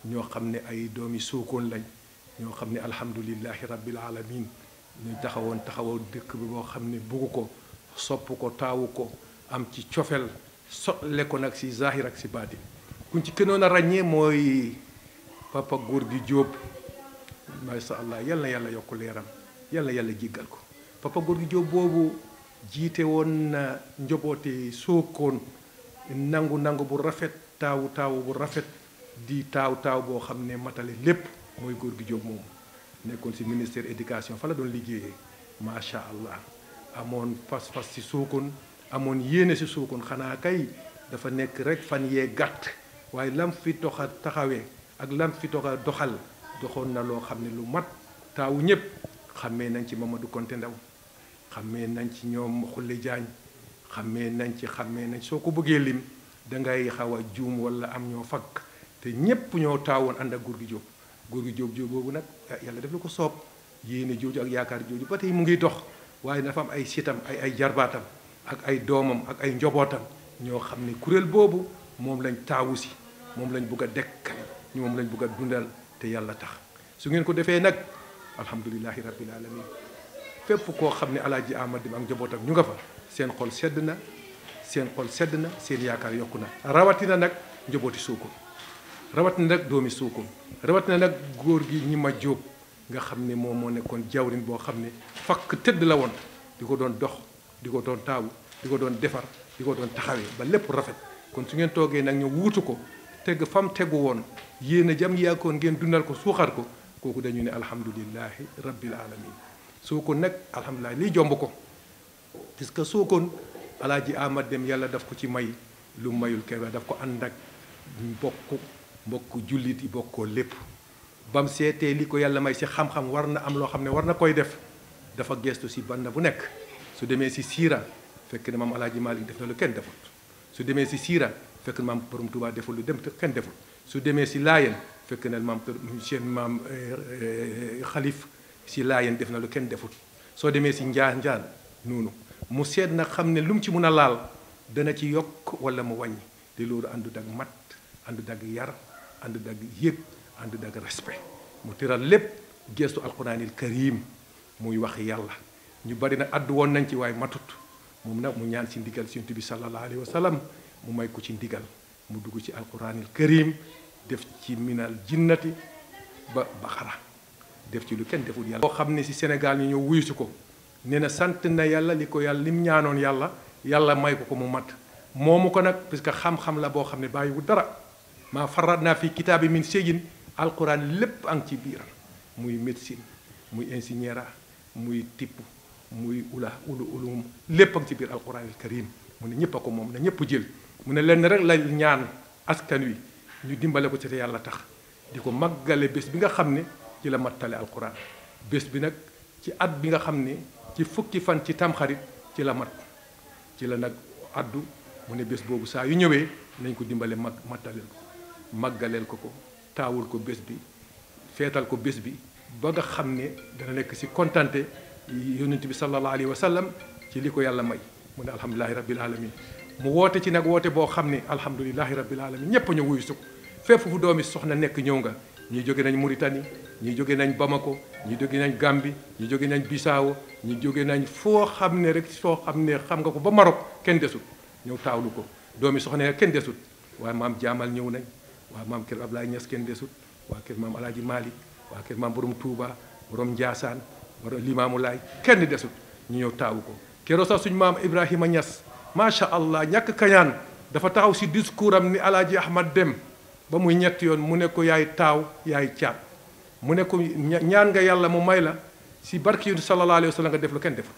ñoo xam ne ay doomi Sokone lañ ñoo xam ne alhamdulilahi rabbil alamin ñu taxaw dëkk bi boo xam ne bugg ko sopp ko taawu ko am ci cofel sotle ko nag si zahir ak si baatin kuñ ci gënoon a ràññee mooy papa góor gi Jóob masha Allah yal na yàlla yokk leeram yal na yàlla jéggal ko papa góor gi Jóob boobu jiite woon na njoboote Sokone nangu bu rafet taawu bu rafet di taaw boo xam ne matale lépp mooy góor gi Jóob moomu nekkoon ci ministère éducation fa la doon liggéeyee macha allah amoon pas-pas ci Sokone amoon yéene ci Sokone xanaa kay dafa nekk rek fan yee gàtt waaye lam fi toxa taxawee ak lam fi toxa doxal doxoon na loo xam ne lu mat taawu ñëpp xammee nañ ci Mamadou Konté Ndaw xammee nañ ci ñoom Xulle Jaañ xammee nañ ci soo ko bëggee lim dangay xaw a juum wala am ñoo fakk te ñépp ñoo taawoon ànd ak góor gi Jóob boobu nag yàlla def la ko soob yéene jooju ak yaakaar jooju ba tey mu ngi dox waaye dafa am ay sitam ay jarbaatam ak ay doomam ak ay njobootam ñoo xam ne kuréel boobu moom lañ taawu si moom lañ bugg a dekkal moom lañ bugg a dundal te yàlla tax su ngeen ko defee nag alhamdulilahi rabbil alamin fépp koo xam ne alaaji Amad Dem ak njobootam ñu nga fa seen xol sedd na seen yaakaar yokku na rawatina nag njobooti Sokone rawatina nag doomi Sokone rawatina nag góor gi ñi ma Jóob nga xam ne moom moo nekkoon jawrin boo xam ne fakk tëdd la woon di ko doon dox di ko doon taawu di ko doon defar di ko doon taxawee ba lépp rafet kon su ngeen toogee nag ñu wuutu ko teg fam tegu woon yéen a jam yaakoon ngeen dundal ko suuxat ko kooku dañu ne alhamdulilahi rabbil alamin Sokone nag alhamdulilah lii jomb ko puisque Sokone alaaji Amad Dem yàlla daf ko ci may lu mayul kenn daf ko ànd ak mbokk jullit yi bokkoo lépp bam seetee li ko yàlla may si xam-xam war na am loo xam ne war na koy def dafa gestu si banna bu nekk su demee si siira fekk na maam alaaji Malik def na lu kenn defut su demee si siira fekk na maam borom Tuubaa deful lu dem kenn deful su demee si laayeen fekk na maam seen maam xalif si laayeen def na lu kenn defut soo demee si njaan noonu mu seet na xam ne lu mu ci mun a laal dana ci yokk wala mu wàññi te loolu àndu dag mat àndu dag yar àndu dag yëg àndu dag respect mu tëral lépp gestu alquranil karim muy wax yàlla ñu bari nag àddu woon nañ ci waaye matut moom nag mu ñaan si ndigal si Yonent bi sallallahu alayhi wa sallam mu may ko ci ndigal mu dugg ci alquranil karim def ci minal jinnati ba baxara def ci lu kenn deful yàlla boo xam ne si Sénégal ñu ñëw wuyusu ko nee na sant na yàlla li ko yàlla lim ñaanoon yàlla may ko mu mat moomu ko nag parce que xam-xam la boo xam ne bàyyiwu dara maa farat naa fi kitaabi min séjin alquran lépp a ngi ci biir muy médecine muy ingénieur muy tipp muy ulum lépp a ngi ci biir alquranil karim mu ne ñëpp a ko moom na ñëpp jël mu ne lenn rek la ñaan askan wi ñu dimbale ko ci te yàlla tax di ko màggale bés bi nga xam ne ci la mattale alquran bés bi nag ci at bi nga xam ne ci fukki fan ci tamxarit ci la mat ci la nag addu mu ne bés boobu saa yu ñëwee nañ ko dimbale mattaleel ko màggaleel ko taawul ko bés bi feetal ko bés bi ba nga xam ne dana nekk si kontante yonent bi sallallahu alayhi wa sallam ci li ko yàlla may mu ne alhamdulilahi rabbil alamin mu woote ci nag woote boo xam ne alhamdulilahi rabbil alamin ñépp a ñëw wuyu su ko fépp fu doomi soxna nekk ñëw nga ñi jóge nañ Mauritanie ñi jóge nañ Bamako ñi jóge nañ Gambie ñi jóge nañ Bissau ñi jóge nañ foo xam ne rek foo xam ne xam nga ko ba Maroc kenn desut ñëw taawlu ko doomi soxna kenn desut waaye maam jaamal ñëw nañ waa maam kër Ablaye Niass kenn desut waa kër maam Alaaji Malik waa kër maam borom Touba borom Ndiassane borom Limaamu Laay kenn desut ñu ñëw taawu ko keroog sax suñu maam Ibrahima Niass macha allah ñàkk kañaan dafa taxaw si discours am ni Alaaji Ahmad Dem ba muy ñetti yoon mu ne ko yaay taaw yaay caat mu ne ko ñaan nga yàlla mu may la si barki yu sallallahu alayhi wa sallam nga def lu kenn defut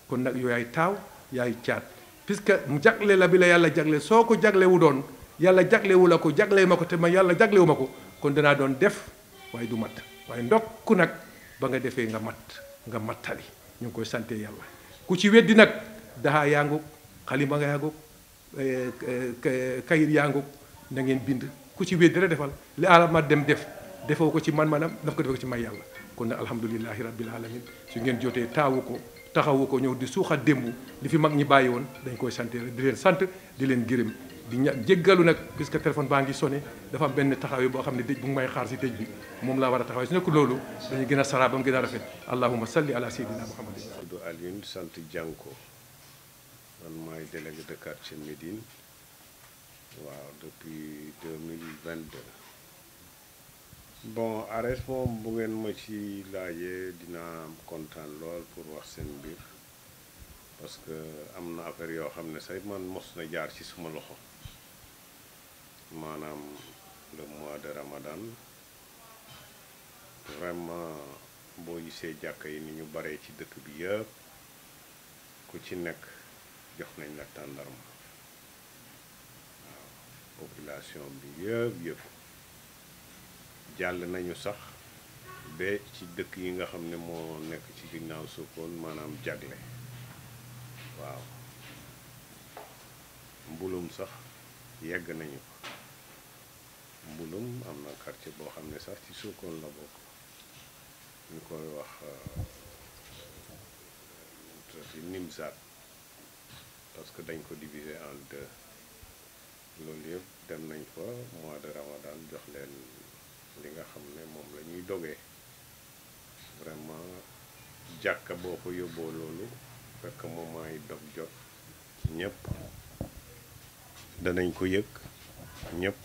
kon nag yow yaay taaw yaay caat puisque mu jagle la bi la yàlla jagle soo ko jaglewu doon yàlla jaglewu la ko jagle ma ko te ma yàlla jaglewu ma ko kon danaa doon def waaye du mat waaye ndokk nag ba nga defee nga mat nga mattali ñu ngi koy sante yàlla ku ci weddi nag daxaa yaangug xalima nga yaangug kayit yaangug na ngeen bind ku ci weddi rek defal li Ahmad Dem def defoo ko ci man-manam daf ko defee ko ci may yàlla kon nag alhamdulilahi rabbil alamin su ngeen jotee taawu ko taxawu ko ñëw di suuxat démb li fi mag ñi bàyyi woon dañ koy sant di leen sant di leen gërëm di jéggalu nag puisque téléphone baa ngi sonné dafa am benn taxawee boo xam ne dëj bu ngi may xaar si dëj bi moom laa war a taxawee su nekk loolu dañuy gën a sara ba mu gën a rafet allahumma salli ala sayyidina muhammadin. tudd Alioune sant Dianko man maay délégué de quartier Médine waaw depuis 2022 bon Ares moom bu ngeen ma ci laajee dina am kontaan lool pour wax seen mbir parce que am na affaire yoo xam ne say man mos na jaar ci suma loxo maanaam le mois de Ramadan vraiment boo gisee jàkka yi ni ñu baree ci dëkk bi yëpp ku ci nekk jox nañ la tàndarma waaw population bi yëpp jàll nañu sax ba ci dëkk yi nga xam ne moo nekk ci ginnaaw Sokone maanaam jagle waaw mbulum sax yegg nañu ko mbulum am na quartier boo xam ne sax ci Sokone la bokk ñu koy wax Nimzaat parce que dañ ko diviser en deux loolu yëpp dem nañ fa mois de Ramadan jox leen li nga xam ne moom la ñuy dogee vraiment jàkka boo ko yóbboo loolu fekk moment yi dog jot ñëpp danañ ko yëg ñëpp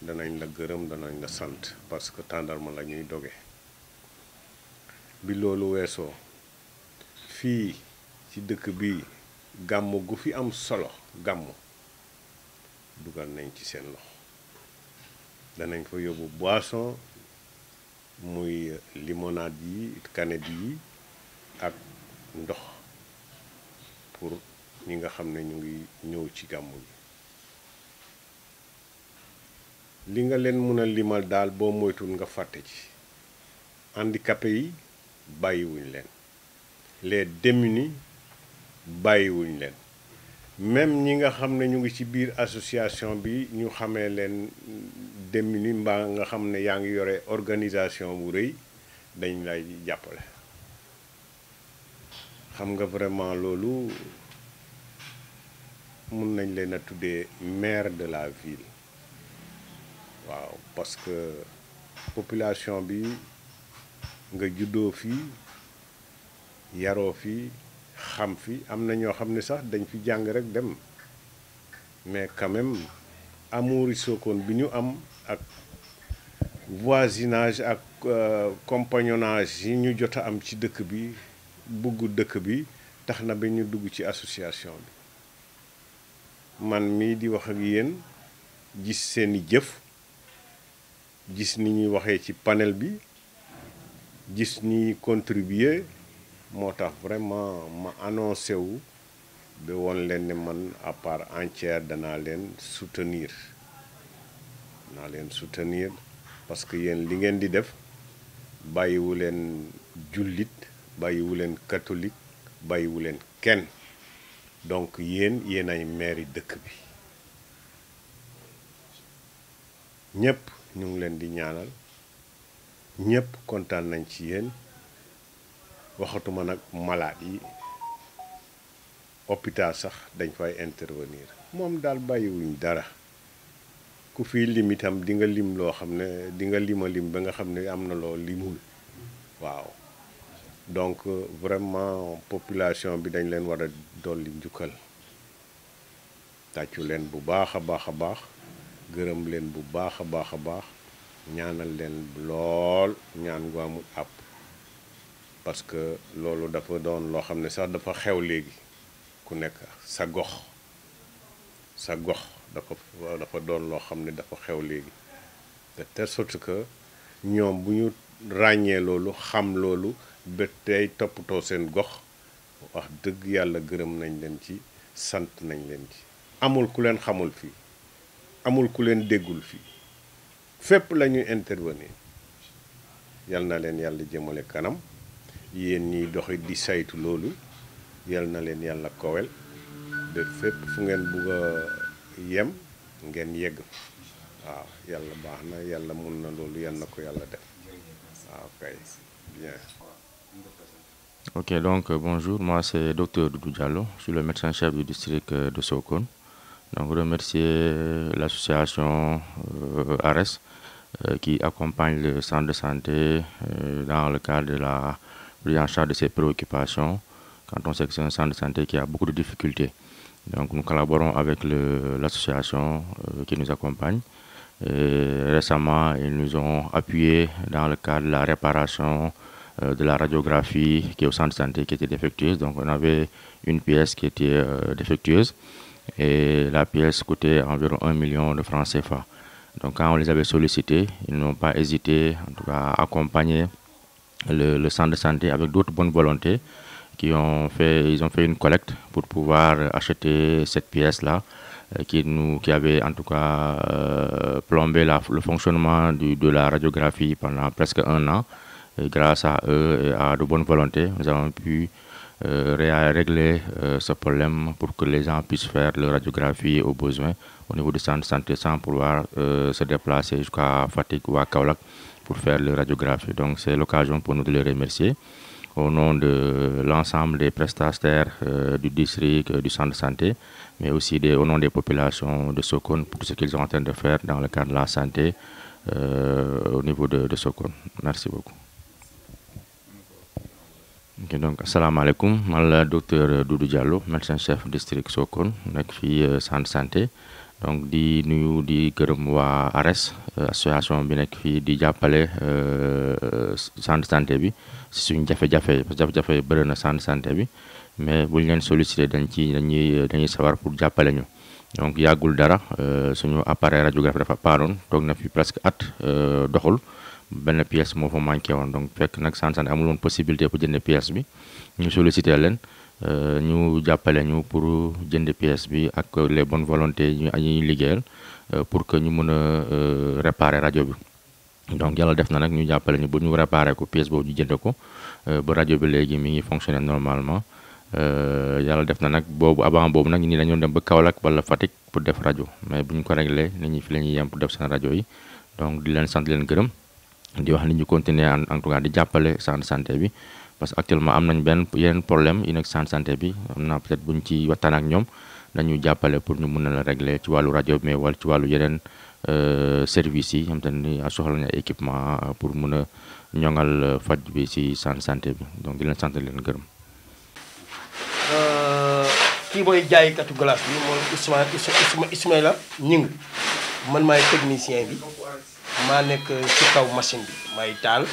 danañ la gërëm danañ la sant parce que tàndarma la ñuy doge bi loolu weesoo fii ci dëkk bi gàmmu gu fi am solo gàmmu dugal nañ ci seen loxo danañ fa yóbbu boisson muy limonade yi canette yi ak ndox pour ñi nga xam ne ñu ngi ñëw ci gàmmu gi li nga leen mën a limal daal boo moytul nga fàtte ci handicapé yi bàyyiwuñ leen les démunis bàyyiwuñ leen même ñi nga xam ne ñu ngi ci biir association bi ñu xamee leen démunis mbaa nga xam ne yaa ngi yore organisation bu rëy dañ lay jàppale xam nga vraiment loolu mun nañ leen a tuddee maire de la ville waaw parce que population bi nga juddoo fii yaroo fii xam fi am na ñoo xam ne sax dañ fi jàng rek dem mais quand même amouri Sokone bi ñu am ak voisinage ak compagnonnage yi ñu jot a am ci dëkk bi bugg dëkk bi tax na ba ñu dugg ci association bi man mii di wax ak yéen gis seeni jëf gis ni ñuy waxee ci panel bi gis ni contribuer moo tax vraiment ma annoncé wu ba woon leen ne man à part entière danaa leen soutenir parce que yéen li ngeen di def bàyyiwu leen jullit bàyyiwu leen catholique bàyyiwu leen kenn donc yéen ay maire dëkk bi ñëpp ñu ngi leen di ñaanal ñëpp kontaan nañ ci yéen waxatuma nag malade yi hôpital sax dañ fay intervenir moom daal bàyyiwuñ dara ku fi lim itam di nga lim loo xam ne di nga lima lim ba nga xam ne am na loo limul waaw donc vraiment population bi dañ leen war a dolli njukkal tàccu leen bu baax a baax gërëm leen bu baax a baax ñaanal leen lool ñaan gu amul àpp parce que loolu dafa doon loo xam ne sax dafa xew léegi ku nekk sa gox dafa doon loo xam ne dafa xew léegi de telle sorte que ñoom bu ñu ràññee loolu xam loolu ba tey toppatoo seen gox wax dëgg yàlla gërëm nañ leen ci sant nañ leen ci amul ku leen xamul fii amul ku leen déggul fii fépp la ñuy intervenir yal na leen yàlla jëmale kanam yéen ñiy doxi di saytu loolu yal na leen yàlla kowel ba fépp fu ngeen bugg a yem ngeen yegg waaw yàlla baax na yàlla mun na loolu yal na ko yàlla def waaw kay bien. Ok, donc bonjour, moi c'est Dr Doudou Diallo, je suis le médecin-chef du district de Sokone. Donc remercier l'association ARES qui accompagne le centre de santé dans le cadre de la prise en charge de ses préoccupations quand on sait que c'est un centre de santé qui a beaucoup de difficultés. Donc nous collaborons avec l'association qui nous accompagne. Et récemment, ils nous ont appuyés dans le cadre de la réparation de la radiographie qui est au centre de santé qui était défectueuse. Donc on avait une pièce qui était défectueuse et la pièce coûtait environ 1 million de francs CFA. Donc quand on les avait sollicités, ils n'ont pas hésité en tout cas à accompagner le centre de santé avec d'autres bonnes volontés ils ont fait une collecte pour pouvoir acheter cette pièce-là qui avait en tout cas plombé le fonctionnement de la radiographie pendant presque 1 an. Et grâce à eux et à de bonnes volontés, nous avons pu régler ce problème pour que les gens puissent faire leur radiographie aux besoins au niveau du centre de santé sans pouvoir se déplacer jusqu'à Fatick ou à Kaolack pour faire leur radiographie. Donc c'est l'occasion pour nous de les remercier au nom de l'ensemble des prestataires du district, du centre de santé, mais aussi au nom des populations de Sokone pour ce qu'ils sont en train de faire dans le cadre de la santé au niveau de Sokone. Merci beaucoup. Ok, donc asalaamaaleykum man la docteur Doudou Diallo médecin-chef district Sokone nekk fii centre santé donc di nuyu di gërëm waa ARES association bi nekk fii di jàppale centre santé bi si suñu jafe-jafe parce que jafe-jafe bëri na centre santé bi mais buñ leen sollicité dañuy sawar pour jàppale ñu donc yàggul dara suñu appareil radiographie dafa paanoon toog na fi presque at doxul benn pièce moo fa manqué woon donc fekk nag centre santé amul woon possibilité pour jënd pièce bi ñu sollicité leen ñu jàppale ñu pour jënd pièce bi ak les bonnes volontés ñuy liggéeyal pour que ñu mën a réparer rajo bi donc yàlla def na nag ñu jàppale ñu bu ñu réparer ko pièce boobu ñu jënd ko ba rajo bi léegi mi ngi fonctionner normalement yàlla def na nag avant boobu nag ñi dañoo dem ba Kaolack wala Fatick pour def rajo mais bu ñu ko réglé nit ñi fi la ñuy yem pour def seen rajo yi donc di leen sant leen gërëm di wax ni ñu continuer en tout cas di jàppale centre santé bi parce que actuellement am nañ yeneen problème yi nekk centre santé bi am na peut-être buñ ci waxtaan ak ñoom dañu jàppale pour ñu mun a la régler ci wàllu rajo bi mais wala ci wàllu yeneen services yi xam te ni soxla nañ équipement pour mun a ñoŋal faj bi ci centre santé bi donc di leen sant leen gërëm. kii mooy jaaykatu glace bi moom Ismaïla Ñing man maay technicien bi. maa nekk ci kaw machine bi may taal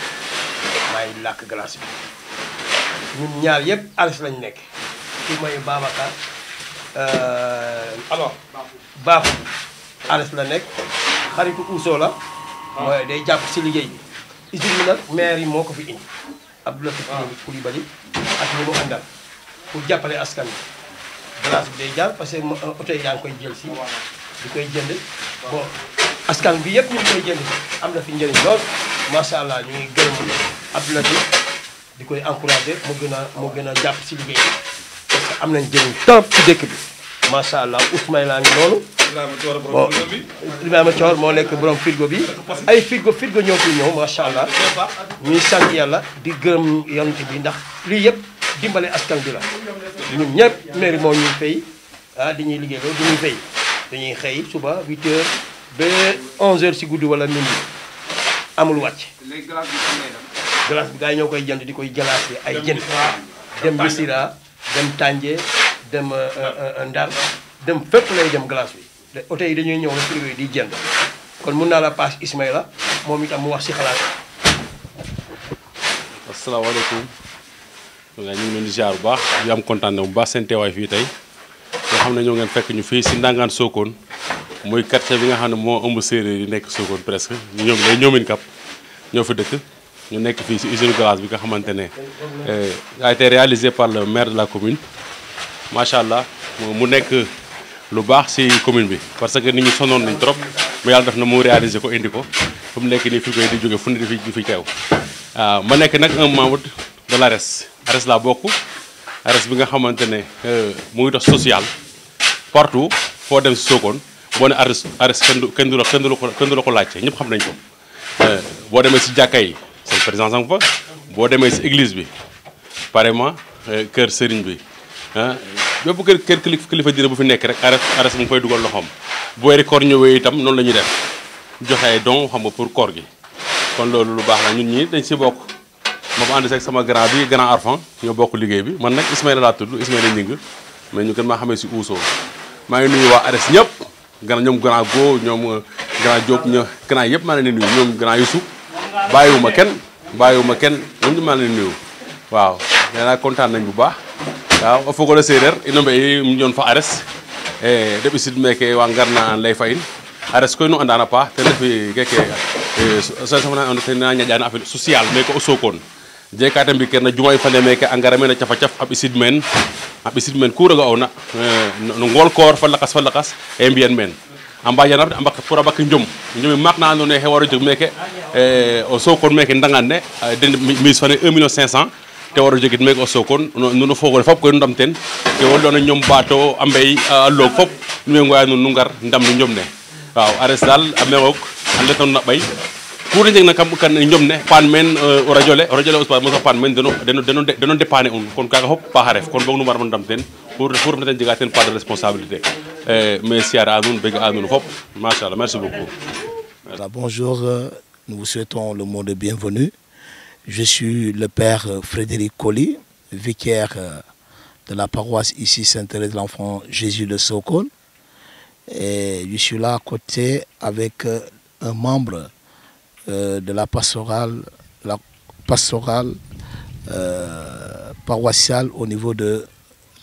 may làkk glace bi ñun ñaar yëpp ARES lañ nekk kii mooy Babacar alors Baaxu ARES la nekk xaritu Ousso la mooy day jàpp si liggéey bi usine bi nag maire yi moo ko fi indi Abdoulaye Coulibaly ak ñi mu àndal pour jàppale askan bi glace bi day jàll parce que oto yi yaa ngi koy jël si di koy jënd bon askan bi yëpp ñu ngi koy jënd am na fi njëriñ lool macha allah ñu ngi gërëm Abdoulaye di koy encouragé mu gën a jàpp si liggéey bi parce que am nañ njëriñ trop ci dëkk bi macha allah Ismaïla ngi noonu. bon Ibrahima Thior moo nekk borom frigo bi ay frigo ñoo fi ñëw macha allah ñuy sant yàlla di gërëm yonent bi ndax lii yëpp dimbale askan bi la ñun ñëpp mairie moo ñuy fay di ñuy liggéey loolu du ñuy fay dañuy xëy suba 8h. ba 11h si guddi wala minuit amul wàcc. léegi glace bi gars yi ñoo koy jënd di koy glace ay jën. dem Missirah dem Tànje dem Ndar dem fépp lay dem glace bi. te oto yi dañuy ñëw rek frigo yi di jënd kon mun naa la paas Ismaïla moom itam mu wax si xalaat. asalaamaaleykum ñu ngi leen di ziar bu baax di am kontaan bu baax seen teewaay fii tey nga xam ne ñoo ngeen fekk ñu fii si Ndangaan Sokone. muy quartier bi nga xam ne moo ëmb séeréer yi nekk Sokone presque ñoom day ñoomin kap ñoo fi dëkk ñu nekk fii si usine glace bi nga xamante ne a été réalisé par le maire de la commune macha allah mu nekk lu baax si commune bi parce que nit ñi sonoon nañ trop mais yàlla def na mu réalisé ko indi ko fu mu nekk nii fi koy di jóge fu ne di fi teew waaw ma nekk nag un membre de l'ARES laa bokk ARES bi nga xamante ne mu ngi dox social partout foo dem si Sokone boo ne Ares kenn du la ko laajte ñëpp xam nañ ko boo demee si jàkka yi seen président sang fa boo demee si église bi pareillement kër sëriñ bi bépp kër kilifa diine bu fi nekk rek Ares mu ngi fay dugal loxoom bu weeri koor ñëwee itam noonu la ñuy def joxe ay don xam nga pour koor gi kon loolu lu baax la ñun ñi dañ si bokk ma ko ànd seeg sama grand bi grand Arfan ñoo bokk liggéey bi man nag Ismaïla laa tudd Ismaïla Ñing mais ñu gën maa xamee si Ousso maa ngi nuyu waa Ares ñëpp ñoom grand Go ñoom grand Diop grand yëpp maa leen di nuyu ñoom grand Youssou bàyyiwuma kenn ñoom ñu maa leen di nuyu waaw nee naa kontaan nañ bu baax waaw o fogole séeréer ino mbe i ñoon fa Ares de ɓisid meeke wa ngarna an lay fa in Ares koy nu andaan a paax ten refi keke tena ñaƴana affaire social meke o Sokone jeka te mbi kerna jumay fane meke a ngara meen a cafa caf a ɓisid meen ku rega ona no ngool koor fa lakas e mbiyan meen a mbajanam a mbak pour a ɓak njom maak na andoona yee xe war o jeg meke o Sokone meke ndangan ne den mise fane 1 million 500 te war o jegit meke o Sokone nuno fogole fop koy nu ndam ten ke wolona ñom baato a mbey a loog fop nu we ngoya nuun nu ngar ndam no njom ne waaw Ares daal a meexoog a letnoon na ɓay ku de njegna kam kan njom ne paan meen o radio le Ousmane mosa paan meen deno dépanner un kon kaaga fop paaxa ref kon boog nu mbar mo ndam ten pour refna ten jega ten part de responsabilité mais siyaare a nuun bég a nuun fop machallah merci beaucoup. Voilà, bonjour, nous vous souhaitons le mot de bienvenue. Je suis le père Frédéric Coly, vicaire de la paroisse ici Sainte-Thérèse de l'Enfant Jésus de Sokone. Et je suis là à côté avec un membre de la pastorale paroissiale au niveau de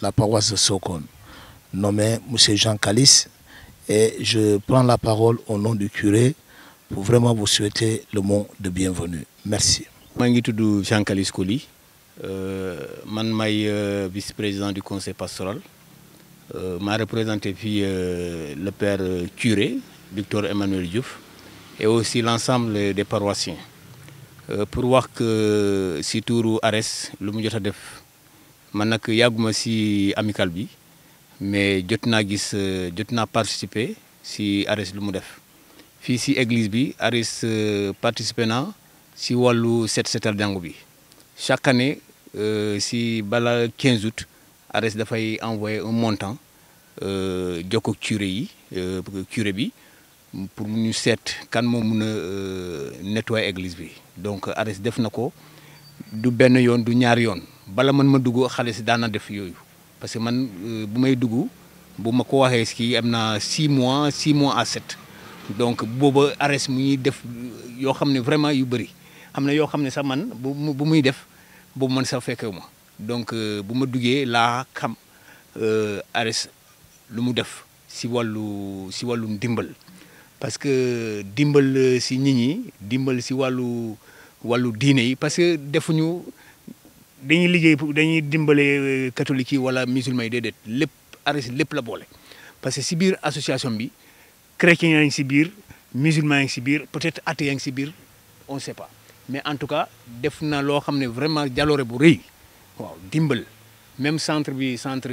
la paroisse de Sokone, nommé M. Jean Calice. Et je prends la parole au nom du curé pour vraiment vous souhaiter le mot de bienvenue. Merci. Je suis Jean Calice Coly, je suis vice-président du conseil pastoral. Je représenté puis le père curé, Victor Emmanuel Diouf, et aussi l'ensemble des paroissiens. Pour voir que si tout Ares, le mujjata def man nak yaguma si amical bi mais jotna participer si Ares lu mu def fi si église bi Ares participer na si walu setal jangu bi chaque année si bala 15 août Ares da fay envoyer un montant jokko curé bi pour ñu seet kan moo mun a nettoyer église bi donc Ares def na ko du benn yoon du ñaar yoon bala man ma dugg xale si daana def yooyu parce que man bu may dugg bu ma ko waxee si am na 6 mois à 7 donc booba Ares mu ñuy def yoo xam ne vraiment yu bëri am na yoo xam ne sax man bu muy def boobu man sax fekkewu ma donc bu ma duggee laa xam Ares lu mu def si wàllu ndimbal parce que dimbal si nit ñi dimbal si wàllu diine yi parce que defuñu dañuy liggéey dañuy dimbale catholique yi wala musulman yi déedéet lépp Ares lépp la boole parce que si biir association bi chrétien yaa ngi si biir musulman yaa ngi si biir peut-être athée yaa ngi si biir on sait pas mais en tout cas def na loo xam ne vraiment jaloore bu rëy waaw dimbal même centre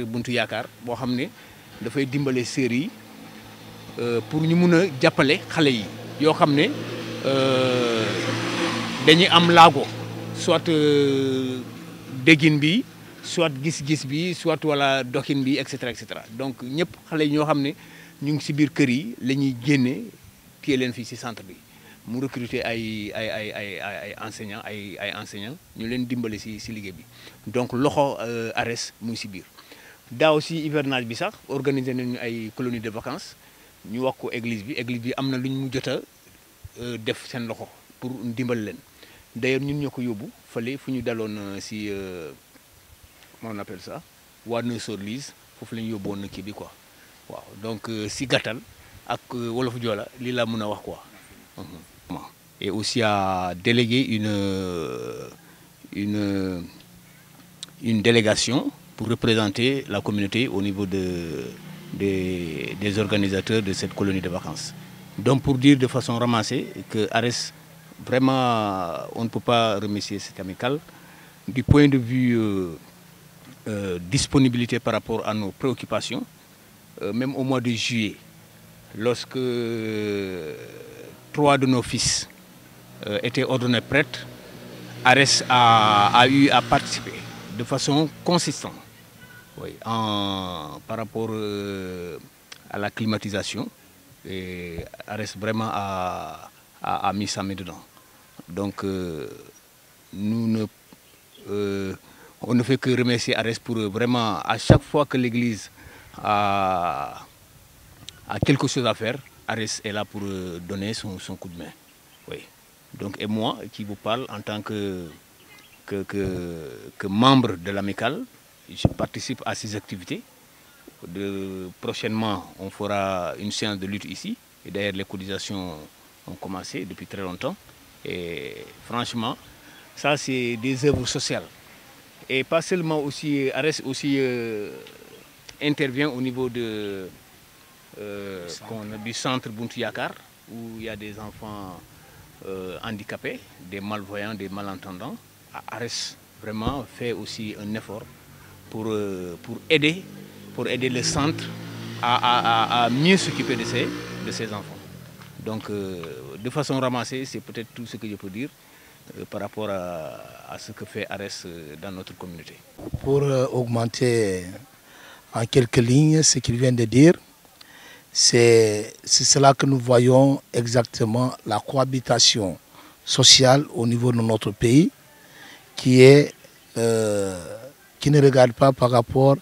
Buntu Yaakaar boo xam ne dafay dimbale sœurs yi pour ñu mun a jàppale xale yi yoo xam ne dañuy am laago soit déggin bi soit gis-gis bi soit wala doxin bi et cetera donc ñëpp xale yi ñoo xam ne ñu ngi si biir kër yi la ñuy génne téye leen fii si centre bi mu recruter ay enseignants ay enseignants ñu leen dimbale si liggéey bi donc loxo Ares mu ngi si biir daaw si hivernage bi sax organiser nañu ay colonie de vacances ñu wax ko église bi am na lu ñu jot a def seen loxo pour dimbal leen d'ailleurs ñun ñoo ko yóbbu fële fu ñu daloon si on appelle ça waa Neuss-sur-Lise foofu la ñu yóbbu woon kii bi quoi waaw donc si gàttal ak wolof joola lii laa mën a wax quoi. Et aussi à déléguer une délégation pour représenter la communauté au niveau des organisateurs de cette colonie de vacances. Donc pour dire de façon ramassée que Ares, vraiment, on ne peut pas remercier cette amicale. Du point de vue disponibilité par rapport à nos préoccupations, même au mois de juillet, lorsque 3 de nos fils étaient ordonnés prêtres, Ares a eu à participer de façon consistante, oui, par rapport à la climatisation. Et Ares vraiment a mis sa main dedans. Donc nous on ne fait que remercier Ares pour vraiment, à chaque fois que l'Église a quelque chose à faire, Ares est là pour donner son coup de main. Oui. Donc, et moi qui vous parle en tant que membre de l'amicale, je participe à ces activités. Prochainement, on fera une séance de lutte ici. Et d'ailleurs, les cotisations ont commencé depuis très longtemps. Et franchement, ça, c'est des œuvres sociales. Et pas seulement aussi, Ares aussi intervient au niveau du centre Buntu Yakar, où il y a des enfants handicapés, des malvoyants, des malentendants. Ares vraiment fait aussi un effort pour aider le centre à mieux s'occuper de ces enfants. Donc, de façon ramassée, c'est peut-être tout ce que je peux dire par rapport à ce que fait Ares dans notre communauté. Pour augmenter en quelques lignes ce qu'il vient de dire, c'est cela que nous voyons exactement, la cohabitation sociale au niveau de notre pays, qui ne regarde pas par rapport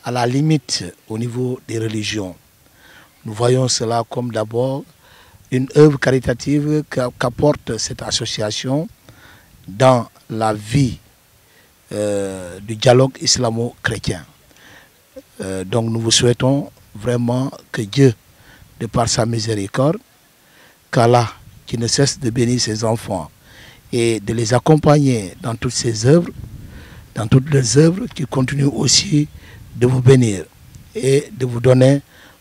à la limite au niveau des religions. Nous voyons cela comme d'abord une œuvre caritative qu'apporte cette association dans la vie du dialogue islamo-chrétien. Donc nous vous souhaitons vraiment que Dieu, de par sa miséricorde, qu'Allah, qui ne cesse de bénir ses enfants et de les accompagner dans toutes ses œuvres, dans toutes les œuvres, qui continue aussi de vous bénir et de vous donner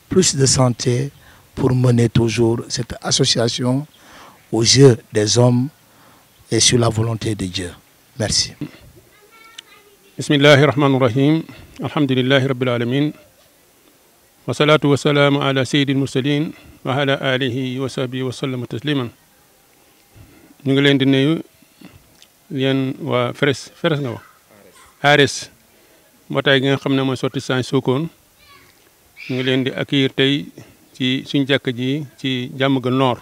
plus de santé pour mener toujours cette association aux yeux des hommes et sur la volonté de Dieu. Merci. Bismillahirrahmanirrahim. Alhamdulillahi rabbil alamin. Wa salatu wa salamu ala sayyidil mursalin wa ala alihi wa sahbihi wa sallam tasliman. Ñu ngi leen di nuyu yéen waa Feres nga wax Ares mbootaay gi nga xam ne mooy sorti san Sokone ñu ngi leen di accueillir tey ci suñu jàkk ji ci Diamaguène Nord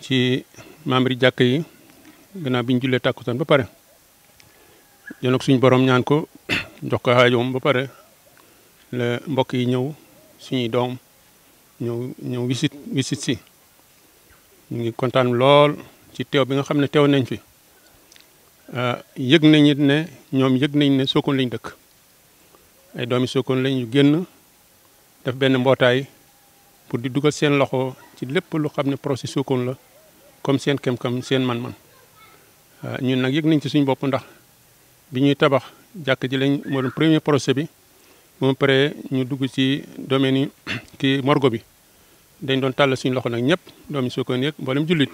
ci membre yi jàkk yi gannaaw bi ñu jullee tàkkusaan ba pare yoon ak suñu borom ñaan ko jox ko aajoom ba pare la mbokk yi ñëw suñuy doom ñëw wisit si ñu ngi kontaan lool ci teew bi nga xam ne teew nañ fi yëg nañ it ne ñoom yëg nañ ne Sokone lañ dëkk ay doomi Sokone lañ yu génn def benn mbootaay pour di dugal seen loxo ci lépp lu xam ne projet Sokone la comme seen kem-kam seen man-man ñun nag yëg nañ ci suñu bopp ndax bi ñuy tabax jàkk ji lañ moo doon premier projet bi moom pare ñu dugg ci domaine yi kii morgo bi dañ doon tàll suñu loxo nag ñëpp doomi Sokone yëg mboolem jullit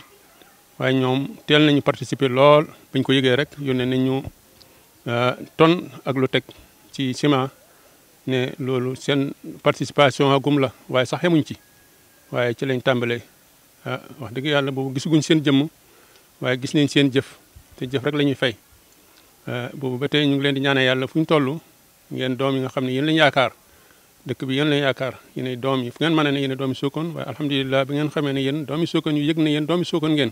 waaye ñoom teel nañu participer lool bañ ko yëgee rek yónnee nañ ñu tonne ak lu teg ci ciment ne loolu seen participation agum la waaye sax xemuñ ci waaye ci lañ tàmbalee wax dëgg yàlla boobu gisaguñ seen jëmm waaye gis nañ seen jëf te jëf rek la ñuy fay boobu ba tey ñu ngi leen di ñaanal yàlla fu ñu toll ngeen doom yi nga xam ne yéen lañ yaakaar dëkk bi yéen lañ yaakaar yéen ay doom yi fu ngeen mën ne yéen doomi Sokone waaye alhamdulilah bi ngeen xamee ne yéen doomi Sokone yu yëg na yéen doomi Sokone ngeen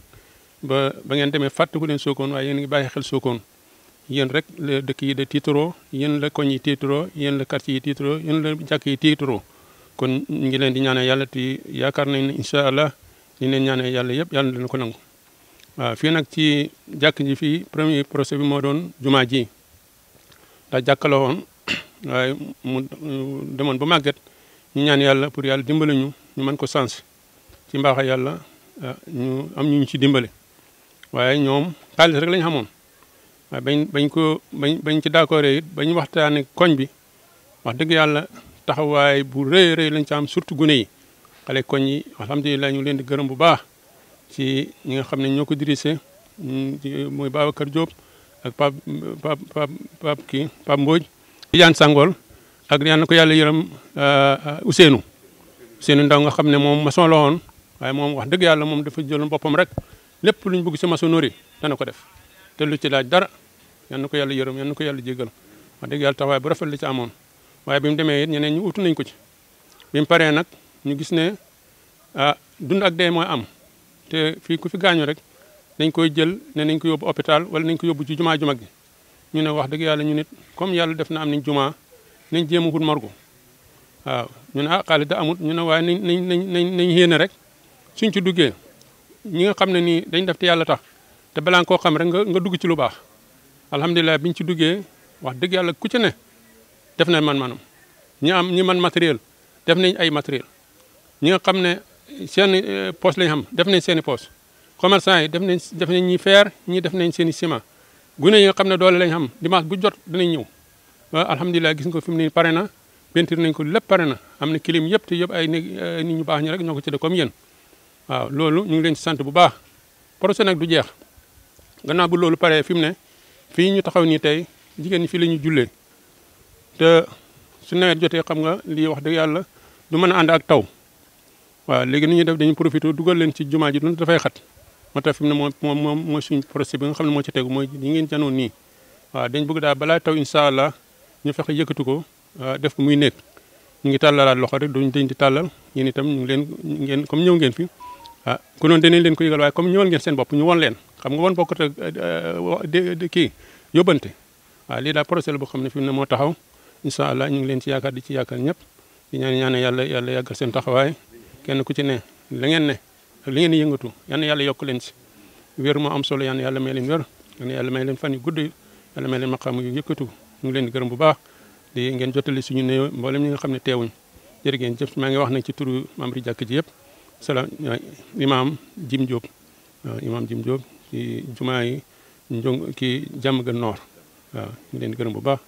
ba ngeen demee fàtteku leen Sokone waaye yéen ngi bàyyi xel Sokone yéen rek la dëkk yi de tiitaroo yéen la koñ yi tiitaroo yéen la quartier yi tiitaroo yéen la jàkk yi tiitaroo kon ñu ngi leen di ñaanal yàlla te yaakaar nañ ne incha allah li leen ñaanal yàlla yëpp yàlla dina ko nangu waaw fii nag ci jàkk ji fii premier procès bi moo doon jumaa ji ndax jàkk la woon waaye mu demoon ba màgget ñu ñaan yàlla pour yàlla dimbale ñu mën ko sens ci mbaaxa yàlla ñu am ñu ci dimbale waaye ñoom xaalis rek lañ xamoon waaye bañ ci d'accord it bañ waxtaane koñ bi wax dëgg yàlla taxawaay bu rëy rëy lañ ci am surtout gune yi xale koñ yi alhamdulilah ñu leen di gërëm bu baax ci ñi nga xam ne ñoo ko dirigé mooy Babacar Diop ak Pape Mbodj Tidiane Sangol ak yal na ko yàlla yërëm Ousseynou seen ndaw nga xam ne moom maçon la woon waaye moom wax dëgg yàlla moom dafa jëloon boppam rek lépp lu ñu bëgg si maçonnerie dana ko def te lu ci laaj dara yal na ko yàlla yërëm yal na ko yàlla jégal wax dëgg yàlla taxawaay bu rafet la ci amoon waaye bi mu demee it ñeneen ñu utu nañ ko ci bi mu paree nag ñu gis ne dund ak dee mooy am te fii ku fi gaañu rek dañ koy jël ne nañ ko yóbbu hôpital wala nañ ko yóbbu ci jumaa ju mag gi ñu ne wax dëgg yàlla ñu nit comme yàlla def na am nañ jumaa nañ jéem a wut morgu waaw ñu ne xaalis da amut ñu ne waaye nañ yéene rek suñ ci duggee ñi nga xam ne nii dañ def te yàlla tax te balaa nga koo xam rek nga dugg ci lu baax alhamdulilah biñ ci duggee wax dëgg yàlla ku ci ne def nañ man-manam ñi man matériel def nañ ay matériel ñi nga xam ne seen poche lañ xam def nañ seen i poche commerçant yi def nañ ñi fer ñi def nañ seen i ciment gune yi nga xam ne doole lañ xam dimanche bu jot danañ ñëw waaw alhamdulilah gis nga ko fi mu ne pare na peinture nañ ko lépp pare na am na clim yëpp te yëpp ay nit ñu baax ñi rek ñoo ko ci def comme yéen waaw loolu ñu ngi leen ci sant bu baax projet nag du jeex gannaaw bu loolu paree fi mu ne fii ñu taxaw nii tey jigéen ñi fii la ñu jullee te su nawet jotee xam nga lii wax dëgg yàlla du mën a ànd ak taw waaw léegi ni ñuy def dañu profité dugal leen ci jumaa ji du dafay xat moo tax fi mu ne moom mooy suñ projet bi nga xam ne moo ci tegu mooy yi ngeen janoon nii waaw dañ bëgg daal balaa taw incha allah ñu fexe yëkkatu ko def ko muy nekk ñu ngi tàllalaat loxo rek duñ dañ di tàllal yéen itam ñu ngi leen ngeen comme ñëw ngeen fi ku noonu danañ leen ko yëgal waaye comme ñëwal ngeen seen bopp ñu won leen xam nga won bokkut ak kii yóbbante waaw lii daal projet la boo xam ne fi mu ne moo taxaw incha allah ñu ngi leen ci yaakaar di ci yaakaar ñëpp di ñaan yàlla yàggal seen taxawaay kenn ku ci ne la ngeen ne ak li ngeen di yëngatu yal na yàlla yokk leen ci wér moo am solo yal na yàlla may leen wér yal na yàlla may leen fan yu gudd yàlla may leen maqaam yu yëkkatu ñu ngi leen di gërëm bu baax di ngeen jottali suñu néew mboolem ñi nga xam ne teewuñ jërë ngeen jëf maa ngi wax nag ci turu membre yi jàkk ji yëpp salaam imaam Jim Diop waaw imaam Jim Diop ci jumaa yi njong kii jàmm gën noor waaw ñu leen di gërëm bu baax